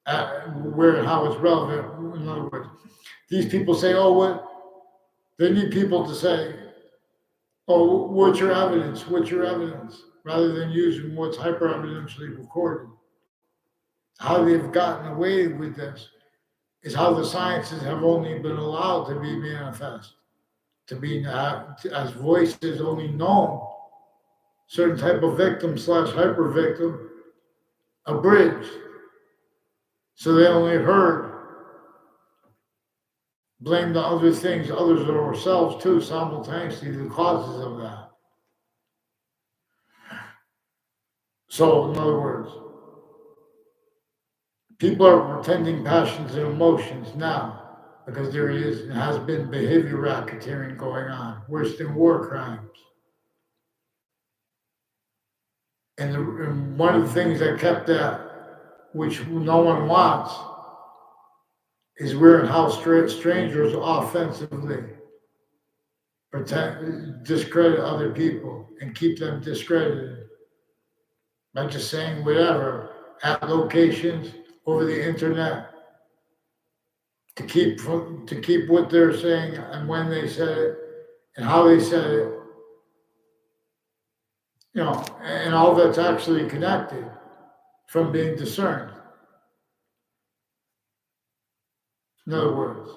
where and how it's relevant. In other words, these people say, oh, what? They need people to say, oh, what's your evidence? What's your evidence? Rather than using what's hyper-evidentially recorded. How they've gotten away with this is how the sciences have only been allowed to be manifest, to be as voices only known, certain type of victim / hyper victim, abridged. So they only heard, blame the other things, others or ourselves too, simultaneously, the causes of that. So, in other words, People are pretending passions and emotions now because there is and has been behavior racketeering going on, worse than war crimes. And one of the things that kept that, which no one wants, is where and how strangers offensively discredit other people and keep them discredited by just saying whatever at locations over the internet to keep what they're saying and when they said it and how they said it, and all that's actually connected from being discerned. In other words,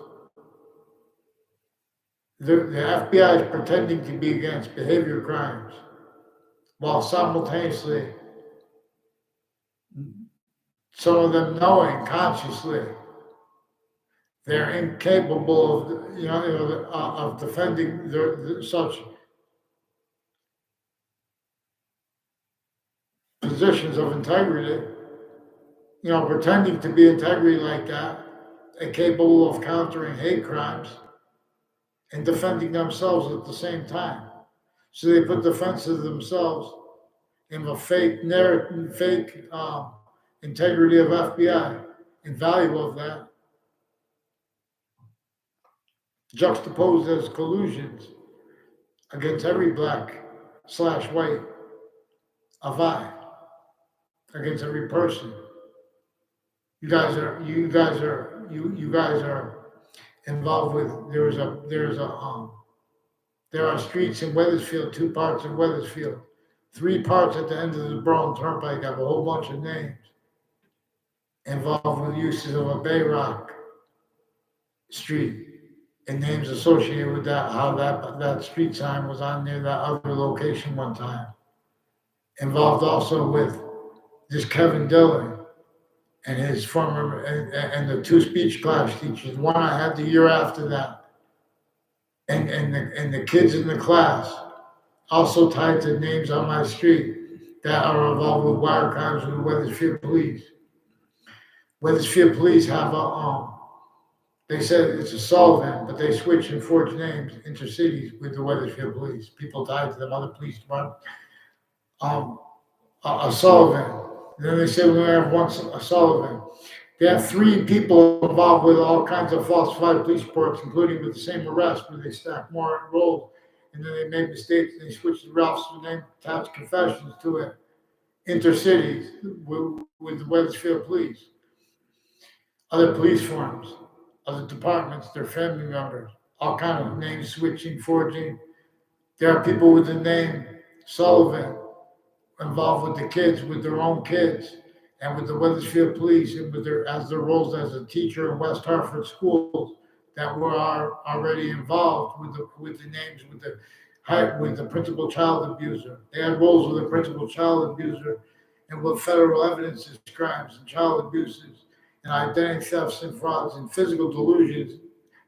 the FBI is pretending to be against behavior crimes while simultaneously, some of them knowing consciously they're incapable of, of defending such positions of integrity, pretending to be integrity like that, and capable of countering hate crimes and defending themselves at the same time. So they put defense of themselves in a fake narrative, fake integrity of FBI and value of that, juxtaposed as collusions against every black/white of I, against every person. You guys are involved with. There are streets in Wethersfield, 2 parts in Wethersfield, 3 parts at the end of the Brown Turnpike have a whole bunch of names involved with uses of a Bayrock street and names associated with that, how that street sign was on near that other location one time. Involved also with this Kevin Dillon and his former, and the 2 speech class teachers, one I had the year after that, and the kids in the class, also tied to names on my street that are involved with wire crimes with the Wethersfield police. Wethersfield police have they said it's a Sullivan, but they switch and forge names intercities with the Wethersfield police. People tied to them, other police departments. A Sullivan. And then they said we only have a Sullivan. They have 3 people involved with all kinds of falsified police reports, including with the same arrest where they stacked more roles. And then they made mistakes and they switched the Ralph's name, attached confessions to it. Intercities with the Wethersfield police. Other police forms, other departments, their family members, all kind of name switching, forging. There are people with the name Sullivan involved with the kids, with their own kids, and with the Wethersfield police, and with their roles as a teacher in West Hartford schools that were already involved with the names with the principal child abuser. They had roles with the principal child abuser and with federal evidence of crimes and child abuses and identity thefts and frauds and physical delusions,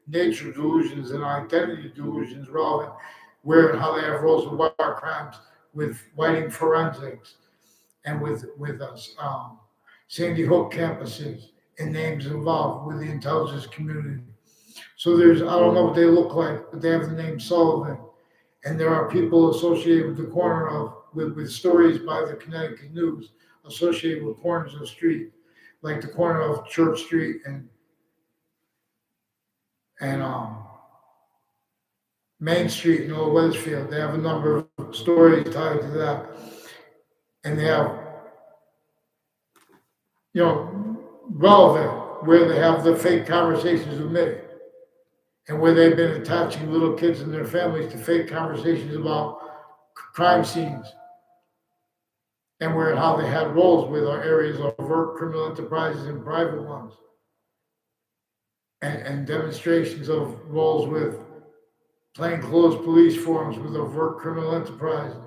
nature delusions and identity delusions relevant, where and how they have roles with wire crimes, with whiting forensics, and with Sandy Hook campuses and names involved with the intelligence community. So I don't know what they look like, but they have the name Sullivan. And there are people associated with the corner with stories by the Connecticut News associated with corners of the street, like the corner of Church Street and Main Street in Old Wethersfield. They have a number of stories tied to that. And they have, relevant, where they have the fake conversations with me. And where they've been attaching little kids and their families to fake conversations about crime scenes. And where and how they had roles with our areas of overt criminal enterprises and private ones. And demonstrations of roles with plainclothes police forms with overt criminal enterprises.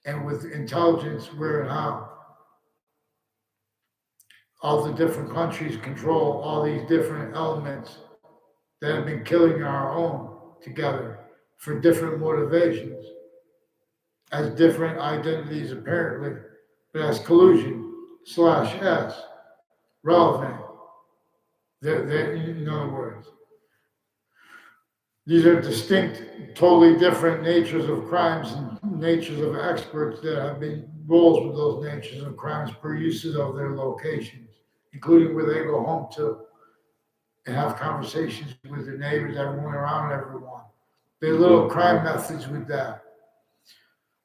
And with intelligence, where and how all the different countries control all these different elements that have been killing our own together for different motivations, as different identities apparently, but as collusion/S. relevant. In other words, these are distinct, totally different natures of crimes and natures of experts that have been roles with those natures of crimes per uses of their locations, including where they go home to and have conversations with their neighbors, everyone around everyone. There's little crime methods with that.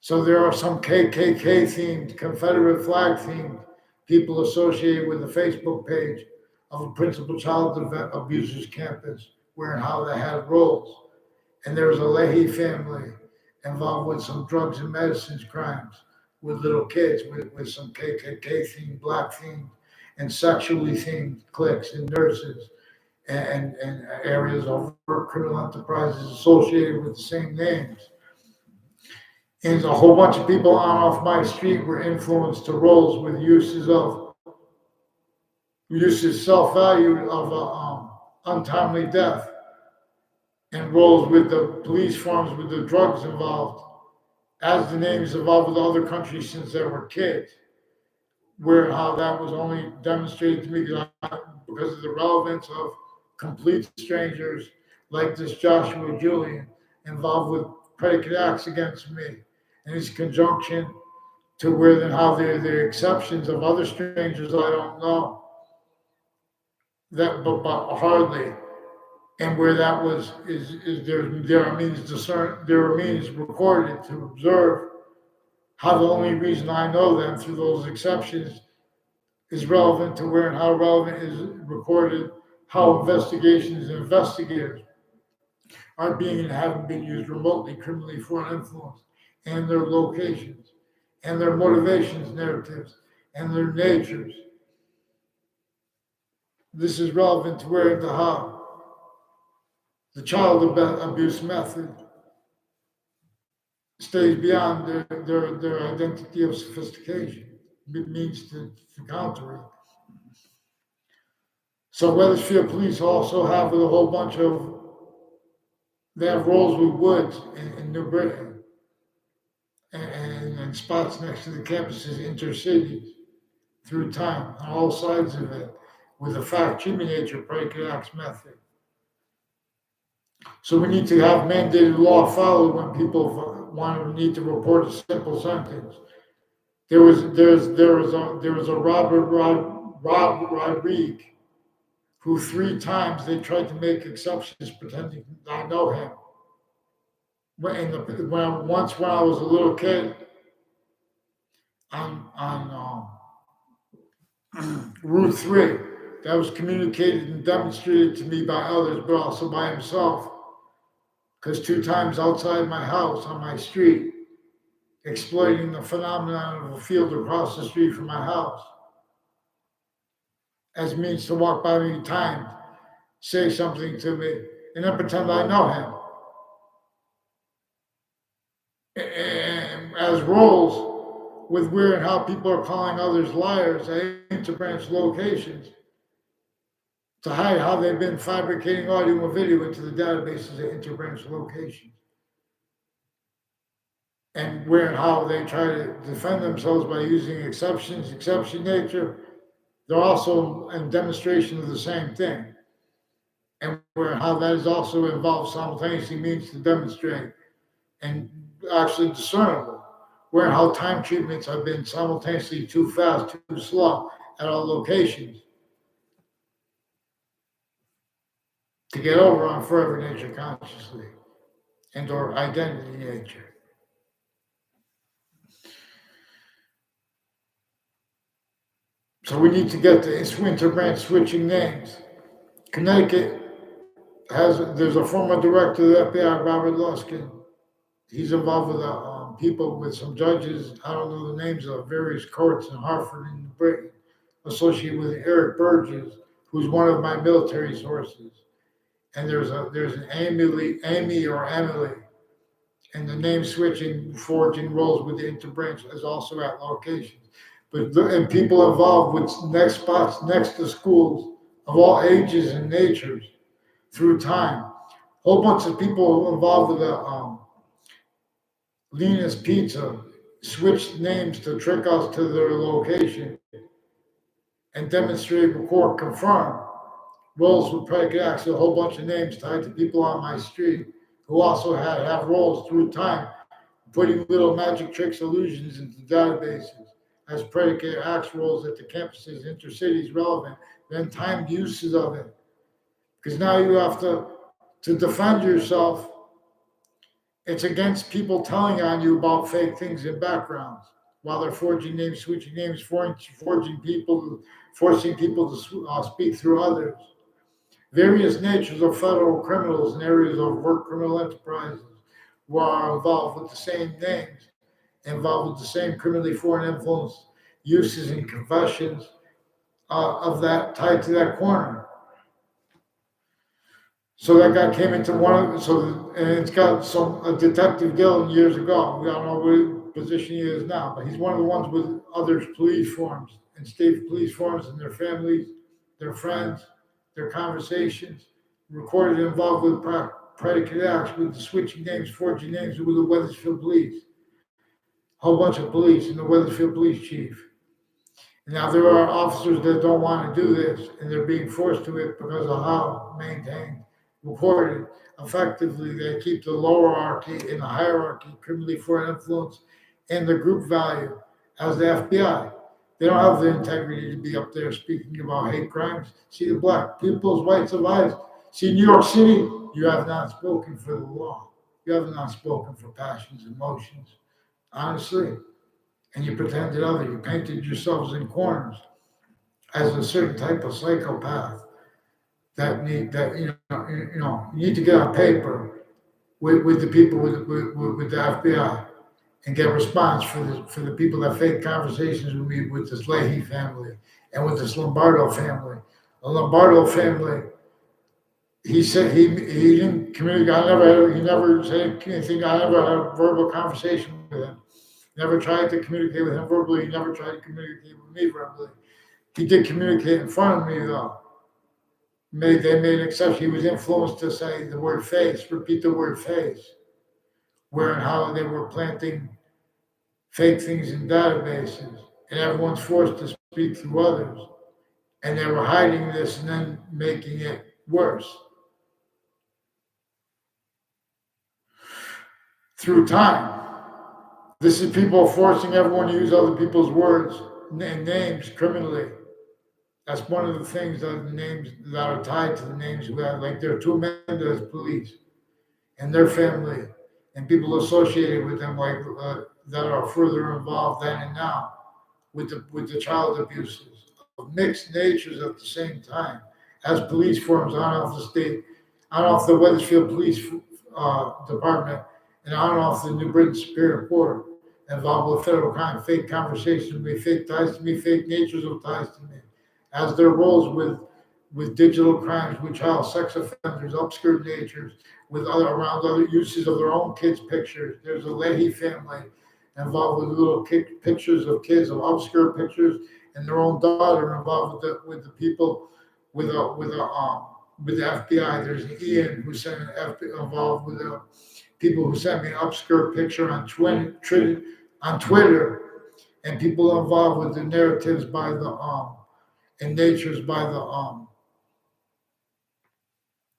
So there are some KKK themed, Confederate flag themed people associated with the Facebook page of a principal child abusers campus, where and how they had roles. And there was a Leahy family involved with some drugs and medicines crimes with little kids, with some KKK themed, black themed, and sexually themed cliques and nurses and areas of criminal enterprises associated with the same names. And a whole bunch of people on off my street were influenced to roles with uses self-value of untimely death, and roles with the police forms with the drugs involved, as the names evolved with other countries since they were kids, where how that was only demonstrated to me because of the relevance of complete strangers like this Joshua Julian involved with predicate acts against me, and his conjunction to where then how they're exceptions of other strangers I don't know, that but hardly, and where that was is there are means discern there are means recorded to observe how the only reason I know them through those exceptions is relevant to where and how relevant is recorded how investigations and investigators are being and haven't been used remotely criminally for an influence, and their locations and their motivations, narratives, and their natures. This is relevant to where and to how the child abuse method stays beyond their identity of sophistication. It means to counter it. So Wethersfield police also have a whole bunch of, they have roles with Woods in New Britain and spots next to the campuses, intercities, through time, on all sides of it, with a fact-checking nature, predicate acts method. So we need to have mandated law followed when people need to report a simple sentence. There was a Rob Rodriguez who 3 times they tried to make exceptions pretending I know him. Once when I was a little kid on Route 3, that was communicated and demonstrated to me by others, but also by himself. Because 2 times outside my house on my street, exploiting the phenomenon of a field across the street from my house as means to walk by me timed, say something to me, and then pretend I know him. And as roles with where and how people are calling others liars at interbranch locations to hide how they've been fabricating audio and video into the databases at interbranch locations. And where and how they try to defend themselves by using exceptions, exception nature, they're also in demonstration of the same thing. And where and how that is also involved simultaneously means to demonstrate and actually discernible. Where and how time treatments have been simultaneously too fast, too slow at all locations to get over on forever nature consciously and or identity nature. So we need to get the interbranch switching names. Connecticut there's a former director of the F.B.I, Robert Luskin. He's involved with people with some judges, I don't know the names of various courts in Hartford and Britain, associated with Eric Burgess, who's one of my military sources. And there's an Amy or Emily, and the name switching, forging roles with the interbranch is also at locations. And people involved with next spots next to schools of all ages and natures through time. Whole bunch of people involved with the Lena's Pizza switched names to trick us to their location and demonstrate, record, confirm roles with predicate acts, a whole bunch of names tied to people on my street who also have roles through time, putting little magic tricks, illusions into databases as predicate acts roles at the campuses, intercities relevant, then timed uses of it. Because now you have to defend yourself. It's against people telling on you about fake things in backgrounds while they're forging names, switching names, forging people, forcing people to speak through others. Various natures of federal criminals in areas of work criminal enterprises who are involved with the same names, involved with the same criminally foreign influence uses and confessions of that tied to that corner. So that guy came into one of and it's got some a detective Gillen years ago. We don't know what position he is now, but he's one of the ones with other police forms and state police forms and their families, their friends, their conversations, recorded involved with predicate acts with the switching names, forging names with the Wethersfield police, whole bunch of police and the Wethersfield police chief. Now there are officers that don't want to do this, and they're being forced to it because of how maintained, reported. Effectively, they keep the lower hierarchy in the hierarchy, criminally foreign influence, and the group value as the FBI. They don't have the integrity to be up there speaking about hate crimes. See the black people's rights of life. See New York City, you have not spoken for the law. You have not spoken for passions, emotions, honestly. And you pretended other. You painted yourselves in corners as a certain type of psychopath that you need to get on paper with the people with the FBI and get a response for the people that fake conversations with me with this Leahy family and with this Lombardo family. The Lombardo family, he said he didn't communicate. He never said anything. I never had a verbal conversation with him. Never tried to communicate with him verbally. He never tried to communicate with me verbally. He did communicate in front of me, though. They made an exception. He was influenced to say the word face, repeat the word face, where and how they were planting fake things in databases, and everyone's forced to speak through others. And they were hiding this and then making it worse. Through time. This is people forcing everyone to use other people's words and names criminally. That's one of the things that the names that are tied to the names who have, like there are two men as police and their family and people associated with them, like that are further involved then and now with the child abuses of mixed natures at the same time as police forms on off the state, on off the Wethersfield Police Department and on off the New Britain Superior Court involved with federal crime, fake conversations with me, fake ties to me, fake natures of ties to me, as their roles with digital crimes, with child sex offenders, obscure natures, with around other uses of their own kids' pictures. There's a Leahy family involved with little pictures of kids, of obscure pictures, and their own daughter involved with the people with the FBI. There's an Ian who sent an FBI involved with the people who sent me an obscure picture on Twitter, and people involved with the narratives by the and natures by the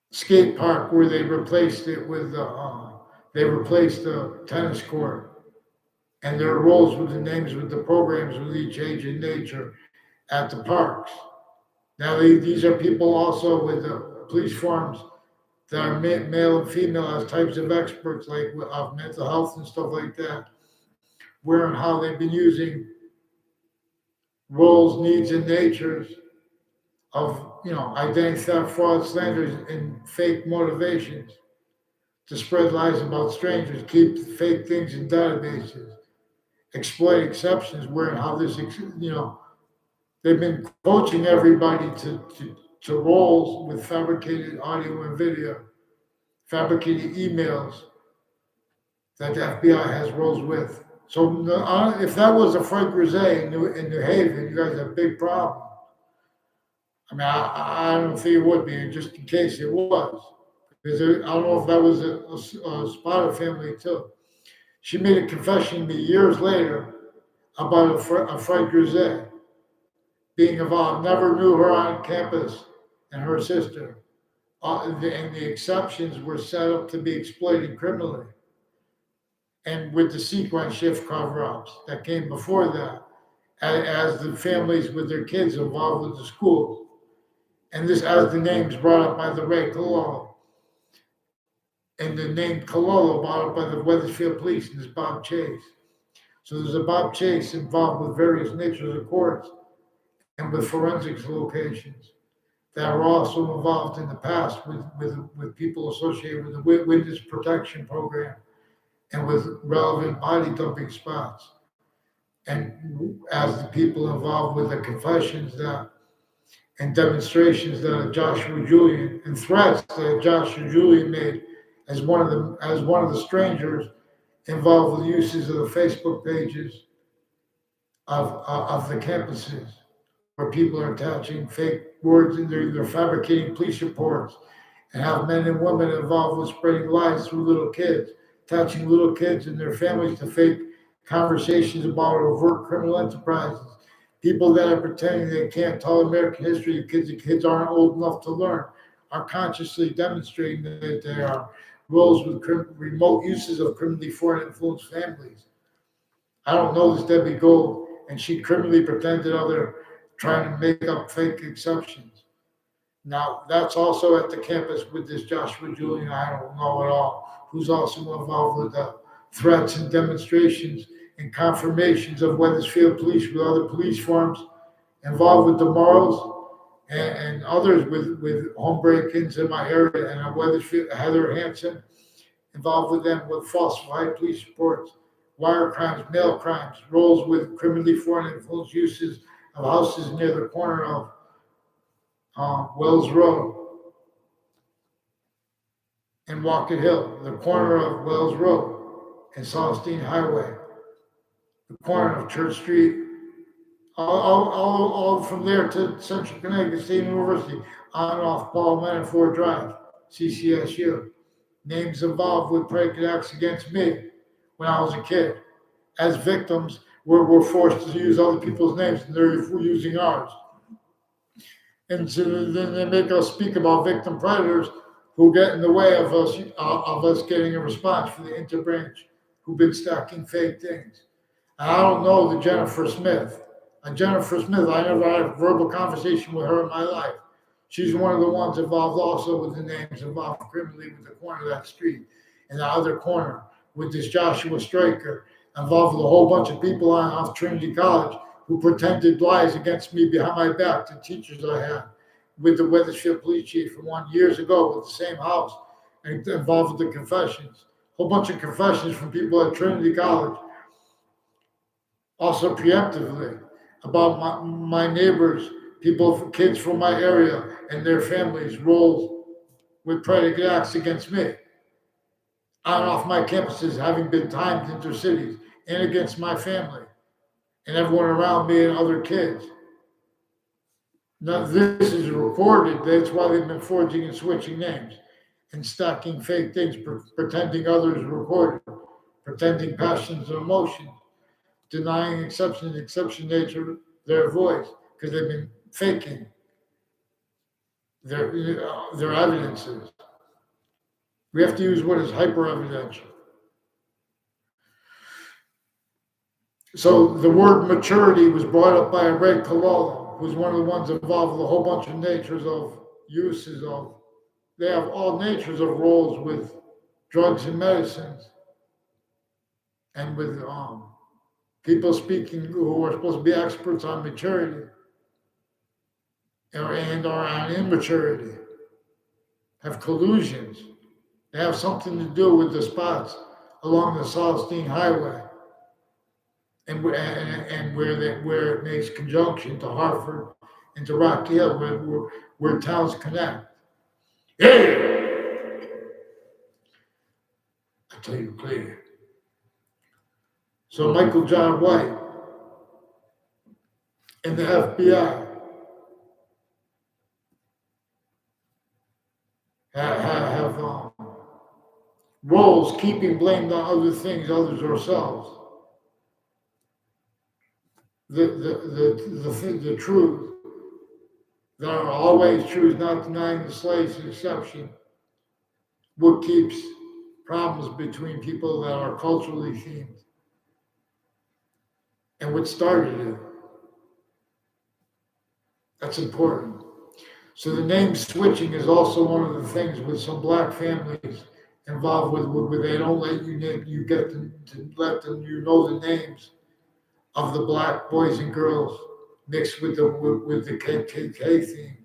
skate park where they replaced it with they replaced the tennis court and their roles with the names with the programs with each age and nature at the parks. Now these are people also with the police forms that are male and female as types of experts like of mental health and stuff like that, where and how they've been using roles, needs, and natures of identity theft, fraud, slanders, and fake motivations to spread lies about strangers, keep fake things in databases, exploit exceptions, where and how this they've been coaching everybody to roles with fabricated audio and video, fabricated emails that the FBI has roles with. So if that was a Frank Grisey in New Haven, you guys have a big problem. I mean, I don't think it would be, just in case it was. Because I don't know if that was a Spotter family too. She made a confession to me years later about a Frank Grisey. being involved. Never knew her on campus and her sister. And the exceptions were set up to be exploited criminally. And with the sequence shift cover-ups that came before that, as the families with their kids involved with the schools. And this as the names brought up by the Ray Cololo. And the name Cololo brought up by the Wethersfield Police, and this Bob Chase. So there's a Bob Chase involved with various natures of courts and with forensics locations that were also involved in the past with people associated with the witness protection program and with relevant body dumping spots. And as the people involved with the confessions that and demonstrations that Joshua Julian and threats that Joshua Julian made as one of the strangers involved with uses of the Facebook pages of the campuses, where people are attaching fake words and they're fabricating police reports and have men and women involved with spreading lies through little kids, attaching little kids and their families to fake conversations about overt criminal enterprises. People that are pretending they can't tell American history because the kids aren't old enough to learn are consciously demonstrating that they are roles with remote uses of criminally foreign influenced families. I don't know this Debbie Gold, and she criminally pretended other trying to make up fake exceptions. Now, that's also at the campus with this Joshua Julian, I don't know at all, who's also involved with the threats and demonstrations and confirmations of Wethersfield Police with other police forms involved with the Morrows and others with home break-ins in my area, and Wethersfield, Heather Hansen, involved with them with falsified police reports, wire crimes, mail crimes, roles with criminally foreign influence uses of houses near the corner of Wells Road and Walker Hill, the corner of Wells Road and Celestine Highway, the corner of Church Street, all from there to Central Connecticut State University, on and off Paul Manafort Drive, CCSU. Names involved with predicate acts against me when I was a kid. As victims, we're forced to use other people's names, and they're using ours. And so then they make us speak about victim predators who get in the way of us getting a response from the interbranch who've been stacking fake things. And I don't know the Jennifer Smith. Jennifer Smith, I never had a verbal conversation with her in my life. She's one of the ones involved also with the names involved criminally with the corner of that street. And the other corner with this Joshua Stryker, involved with a whole bunch of people off Trinity College who pretended lies against me behind my back, the teachers I had, with the Wethersfield police chief from 1 years ago with the same house, and involved with the confessions. A whole bunch of confessions from people at Trinity College, also preemptively, about my neighbors, people, kids from my area and their families' roles with predicate acts against me, on and off my campuses, having been timed into cities, and against my family and everyone around me and other kids. Now, this is recorded. That's why they've been forging and switching names and stacking fake things, pretending others recorded, pretending passions and emotions, denying exception nature their voice because they've been faking their evidences. We have to use what is hyper evidential. So the word maturity was brought up by Ray Cololo, who's one of the ones involved with a whole bunch of natures of uses of. They have all natures of roles with drugs and medicines, and with people speaking who are supposed to be experts on maturity and or on immaturity, have collusions. They have something to do with the spots along the Celestine Highway. And where it makes conjunction to Hartford and to Rocky Hill, where towns connect. Yeah, I tell you clear. So Michael John White and the FBI have roles keeping blame on other things, others ourselves. The truth There are always truths not denying the slave's exception. What keeps problems between people that are culturally themed and what started it. That's important. So the name switching is also one of the things with some black families involved with where they don't let you name, you get to let them you know the names of the black boys and girls mixed with the KKK theme.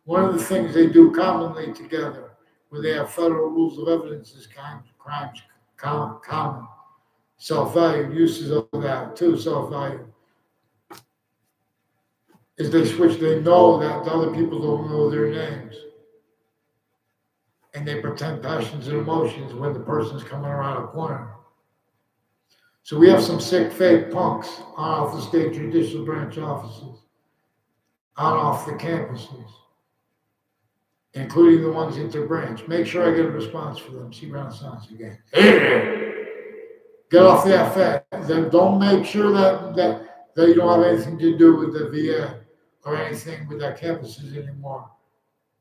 One of the things they do commonly together, where they have federal rules of evidence, is crimes common self-value uses of that too. Self-value is they switch. They know that the other people don't know their names, and they pretend passions and emotions when the person's coming around a corner. So we have some sick fake punks on off the state judicial branch offices, on off the campuses, including the ones inter-branch. Make sure I get a response for them. See Renaissance again. Get off the FA. Then don't make sure that you don't have anything to do with the VA or anything with their campuses anymore.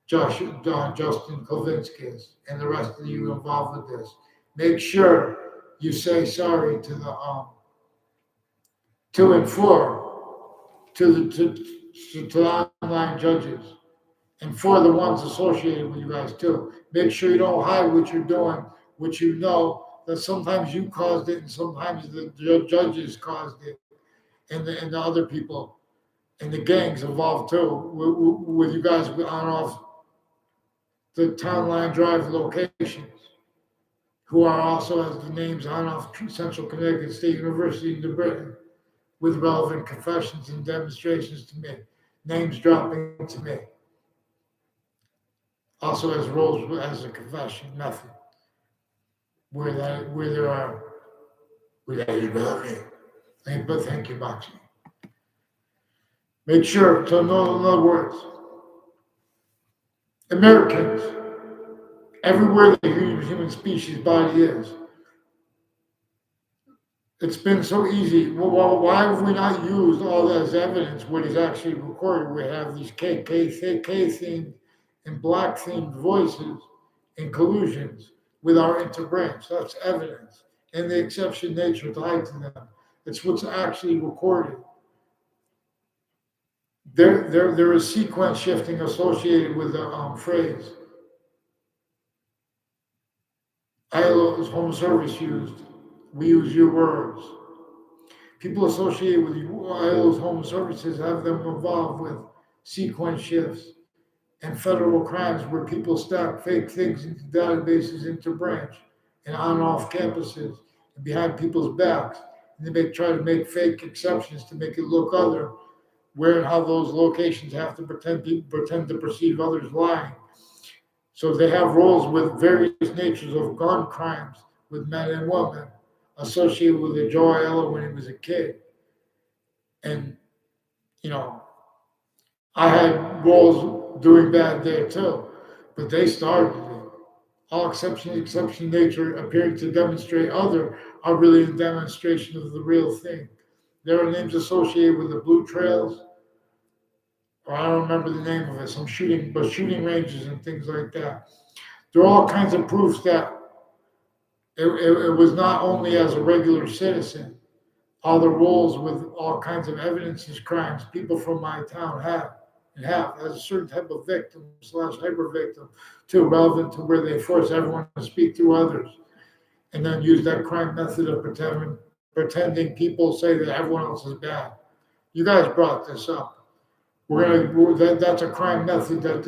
Justin Kovinskis and the rest of you involved with this. Make sure you say sorry to the 2 and 4 to the online judges and for the ones associated with you guys too. Make sure you don't hide what you're doing, what you know that sometimes you caused it and sometimes the judges caused it and the other people and the gangs involved too with you guys on off the town line drive locations, who are also as the names on off Central Connecticut State University in New Britain, with relevant confessions and demonstrations to me, names dropping to me, also as roles as a confession method, where there are where that is relevant. But thank you, Boxy. Make sure to know, in other words, Americans, everywhere the human species body is, it's been so easy. Well, why have we not used all that as evidence what is actually recorded? We have these KKK themed and black themed voices and collusions with our interbranch. That's evidence. And the exception nature tied to them. It's what's actually recorded. There is sequence shifting associated with the phrase. ILO's home service used. We use your words. People associated with ILO's home services have them involved with sequence shifts and federal crimes where people stack fake things into databases interbranch and on and off campuses and behind people's backs. And they try to make fake exceptions to make it look other, where and how those locations have to pretend to perceive others lying. So they have roles with various natures of gun crimes with men and women associated with the Joe Aiello when he was a kid. And, you know, I had roles doing bad there too, but they started it. All exception nature appearing to demonstrate other are really a demonstration of the real thing. There are names associated with the blue trails, or I don't remember the name of it, some shooting ranges and things like that. There are all kinds of proofs that it was not only as a regular citizen, all the roles with all kinds of evidences, crimes people from my town have as a certain type of victim / hyper victim, too, relevant to where they force everyone to speak through others and then use that crime method of pretending people say that everyone else is bad. You guys brought this up. That's a crime method that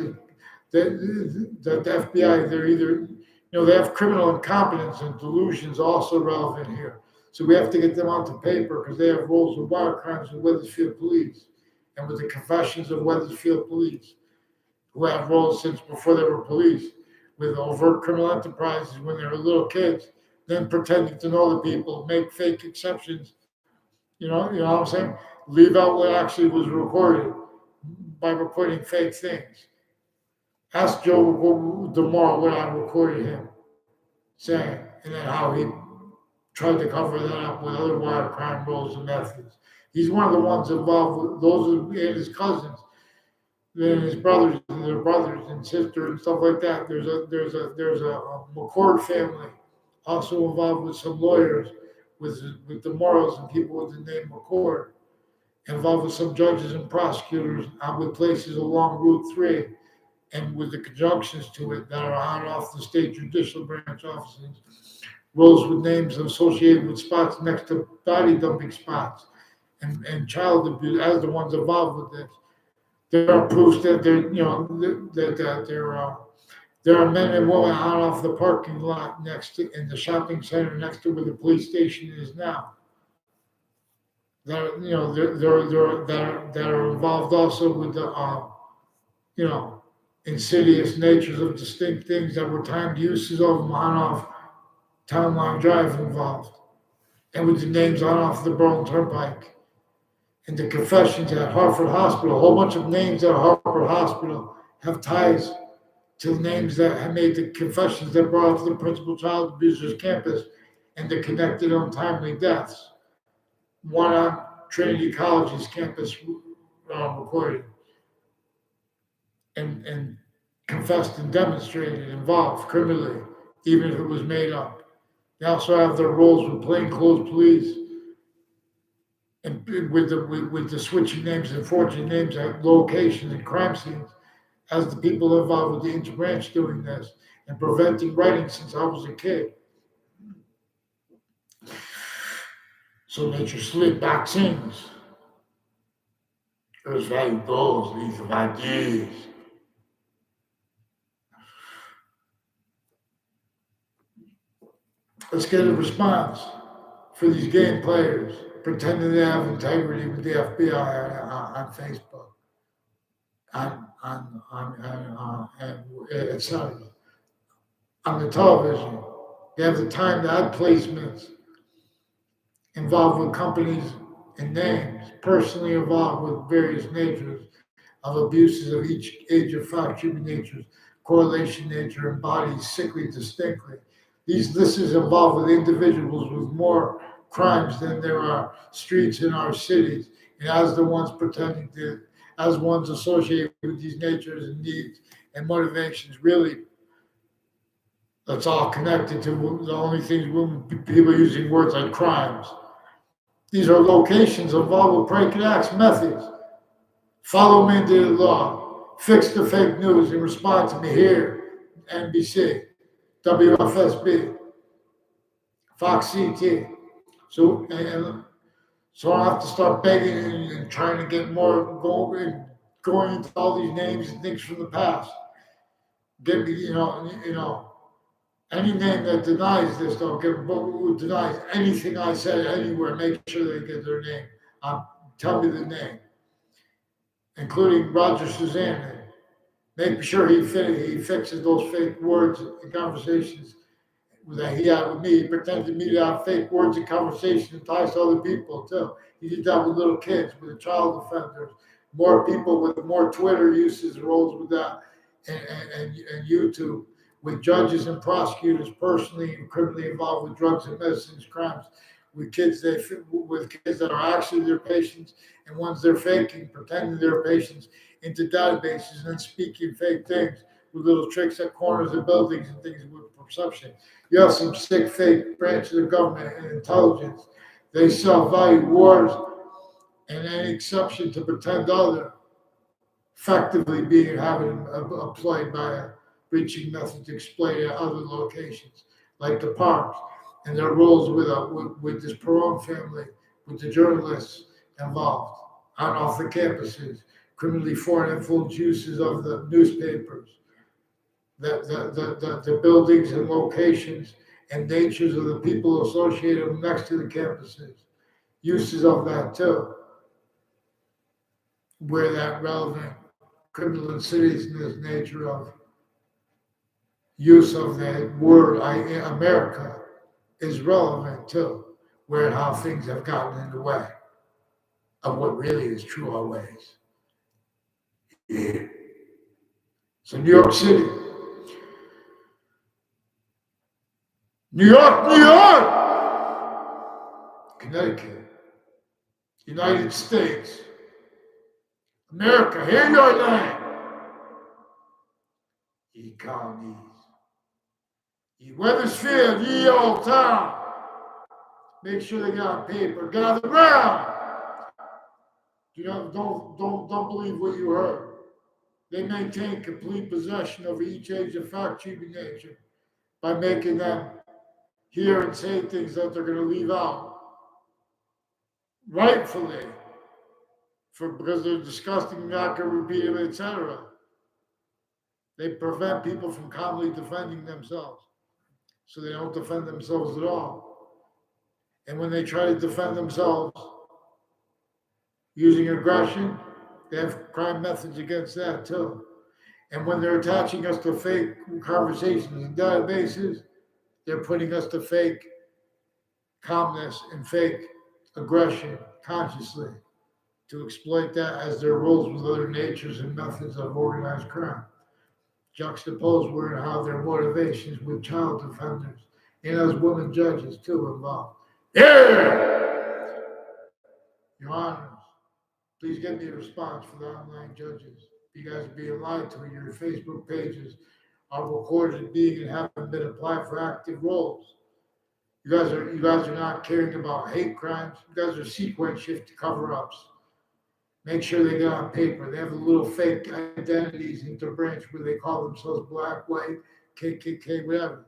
the FBI, they're either, they have criminal incompetence and delusions also relevant here. So we have to get them onto paper because they have roles with wire crimes with Wethersfield Police and with the confessions of Wethersfield Police, who have roles since before they were police, with overt criminal enterprises when they were little kids, then pretending to know the people, make fake exceptions. You know what I'm saying? Leave out what actually was recorded by recording fake things. Ask Joe DeMar what I recorded him saying, and then how he tried to cover that up with other wire crime roles and methods. He's one of the ones involved with those and his cousins then his brothers and their brothers and sisters and stuff like that. There's a McCord family also involved with some lawyers with the morals and people with the name McCord, involved with some judges and prosecutors with places along Route 3 and with the conjunctions to it that are on off the state judicial branch offices. Roles with names associated with spots next to body dumping spots and child abuse as the ones involved with this. There are proofs that there are men and women out off the parking lot next to in the shopping center next to where the police station is now. That are involved also with the you know insidious natures of distinct things that were timed uses of them on off Town Line Drive involved, and with the names on off the Burlington Turnpike and the confessions at Hartford Hospital. A whole bunch of names at Hartford Hospital have ties to names that have made the confessions that brought up the principal child abuser's campus and the connected untimely deaths. One on Trinity College's campus recorded and confessed and demonstrated involved criminally, even if it was made up. They also have their roles with plainclothes police and with the switching names and forging names at locations and crime scenes as the people involved with the interbranch doing this and preventing writing since I was a kid. So nature slid vaccines. There's value goals, these are ideas. Let's get a response for these game players pretending they have integrity with the FBI on Facebook, etc. On the television. They have the time to add placements involved with companies and names, personally involved with various natures of abuses of each age of fact, human natures, correlation nature, and bodies sickly distinctly. These lists involved with individuals with more crimes than there are streets in our cities, and as the ones pretending to, as ones associated with these natures and needs and motivations, really, that's all connected to the only things people using words like crimes. These are locations involved with predicate acts methods. Follow mandated law. Fix the fake news and respond to me here. NBC, WFSB, Fox CT. So I have to start begging and trying to get more going into all these names and things from the past. Get me, any name that denies this, who denies anything I said anywhere, make sure they get their name. Tell me the name, including Roger Suzanne. Make sure he fixes those fake words and conversations that he had with me. He pretended me to have fake words and conversations and ties to other people too. He did that with little kids, with the child offenders, more people with more Twitter uses roles with that, and YouTube, with judges and prosecutors personally and criminally involved with drugs and medicines crimes, with kids that are actually their patients and ones they're faking, pretending they're patients into databases and speaking fake things with little tricks at corners of buildings and things with perception. You have some sick fake branches of government and intelligence. They self-value wars and any exception to pretend other effectively being having applied by a breaching method to exploit at other locations, like the parks, and their roles with this Perron family, with the journalists involved on off the campuses, criminally foreign influence uses of the newspapers, the buildings and locations and natures of the people associated next to the campuses, uses of that too, where that relevant criminal insidiousness nature of use of the word America is relevant too, where and how things have gotten in the way of what really is true always. Yeah. So New York City, New York, New York, Connecticut, United States, America, hear your name. ye colonies, ye Weathersfield, ye old town. Make sure they got paper. Gather round. Don't believe what you heard. They maintain complete possession over each age of fact human nature by making them hear and say things that they're going to leave out rightfully because they're disgusting, not going to repeat them, etc. They prevent people from calmly defending themselves, so they don't defend themselves at all. And when they try to defend themselves using aggression, they have crime methods against that too. And when they're attaching us to fake conversations and databases, they're putting us to fake calmness and fake aggression consciously to exploit that as their roles with other natures and methods of organized crime. Juxtaposed were how their motivations with child defenders and as women judges too involved. Yeah! Your Honors, please get me a response for the online judges. You guys are being lied to. Your Facebook pages are recorded being and haven't been applied for active roles. You guys are not caring about hate crimes. You guys are sequence shift cover-ups. Make sure they get on paper. They have a little fake identities in their branch where they call themselves black, white, KKK, whatever.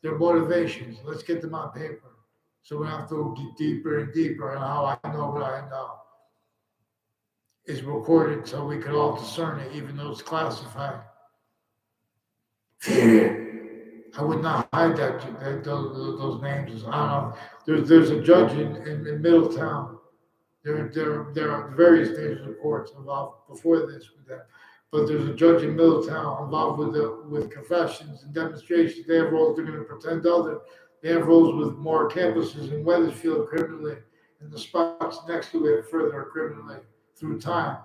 Their motivations. Let's get them on paper. So we don't have to get deeper and deeper on how I know what I know. Is recorded so we could all discern it, even though it's classified. I would not hide those names. I don't know. There's a judge in Middletown. There are various names of courts involved before this with that. But there's a judge in Middletown involved with confessions and demonstrations. They have roles they're going to pretend other. They have roles with more campuses in Weathersfield criminally, and the spots next to it further criminally through time.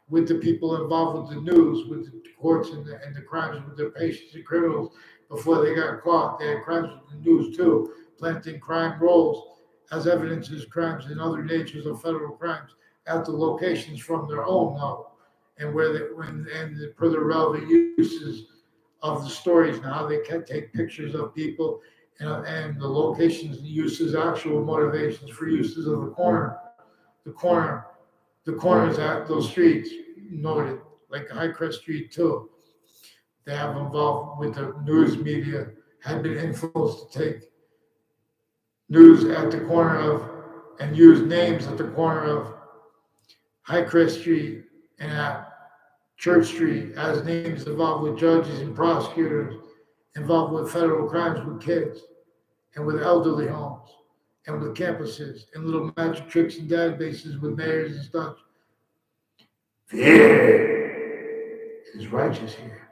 With the people involved with the news, with the courts and the crimes with their patients and criminals before they got caught. They had crimes with the news too, planting crime roles as evidences crimes and other natures of federal crimes at the locations from their own know, and per the relevant uses of the stories and how they can take pictures of people and the locations and uses, actual motivations for uses of the corners at those streets noted, like Highcrest Street too. They have involved with the news media, had been influenced to take news at the corner of and use names at the corner of Highcrest Street and at Church Street as names involved with judges and prosecutors, involved with federal crimes with kids and with elderly homes and with campuses and little magic tricks and databases with mayors and stuff. Fear is righteous here.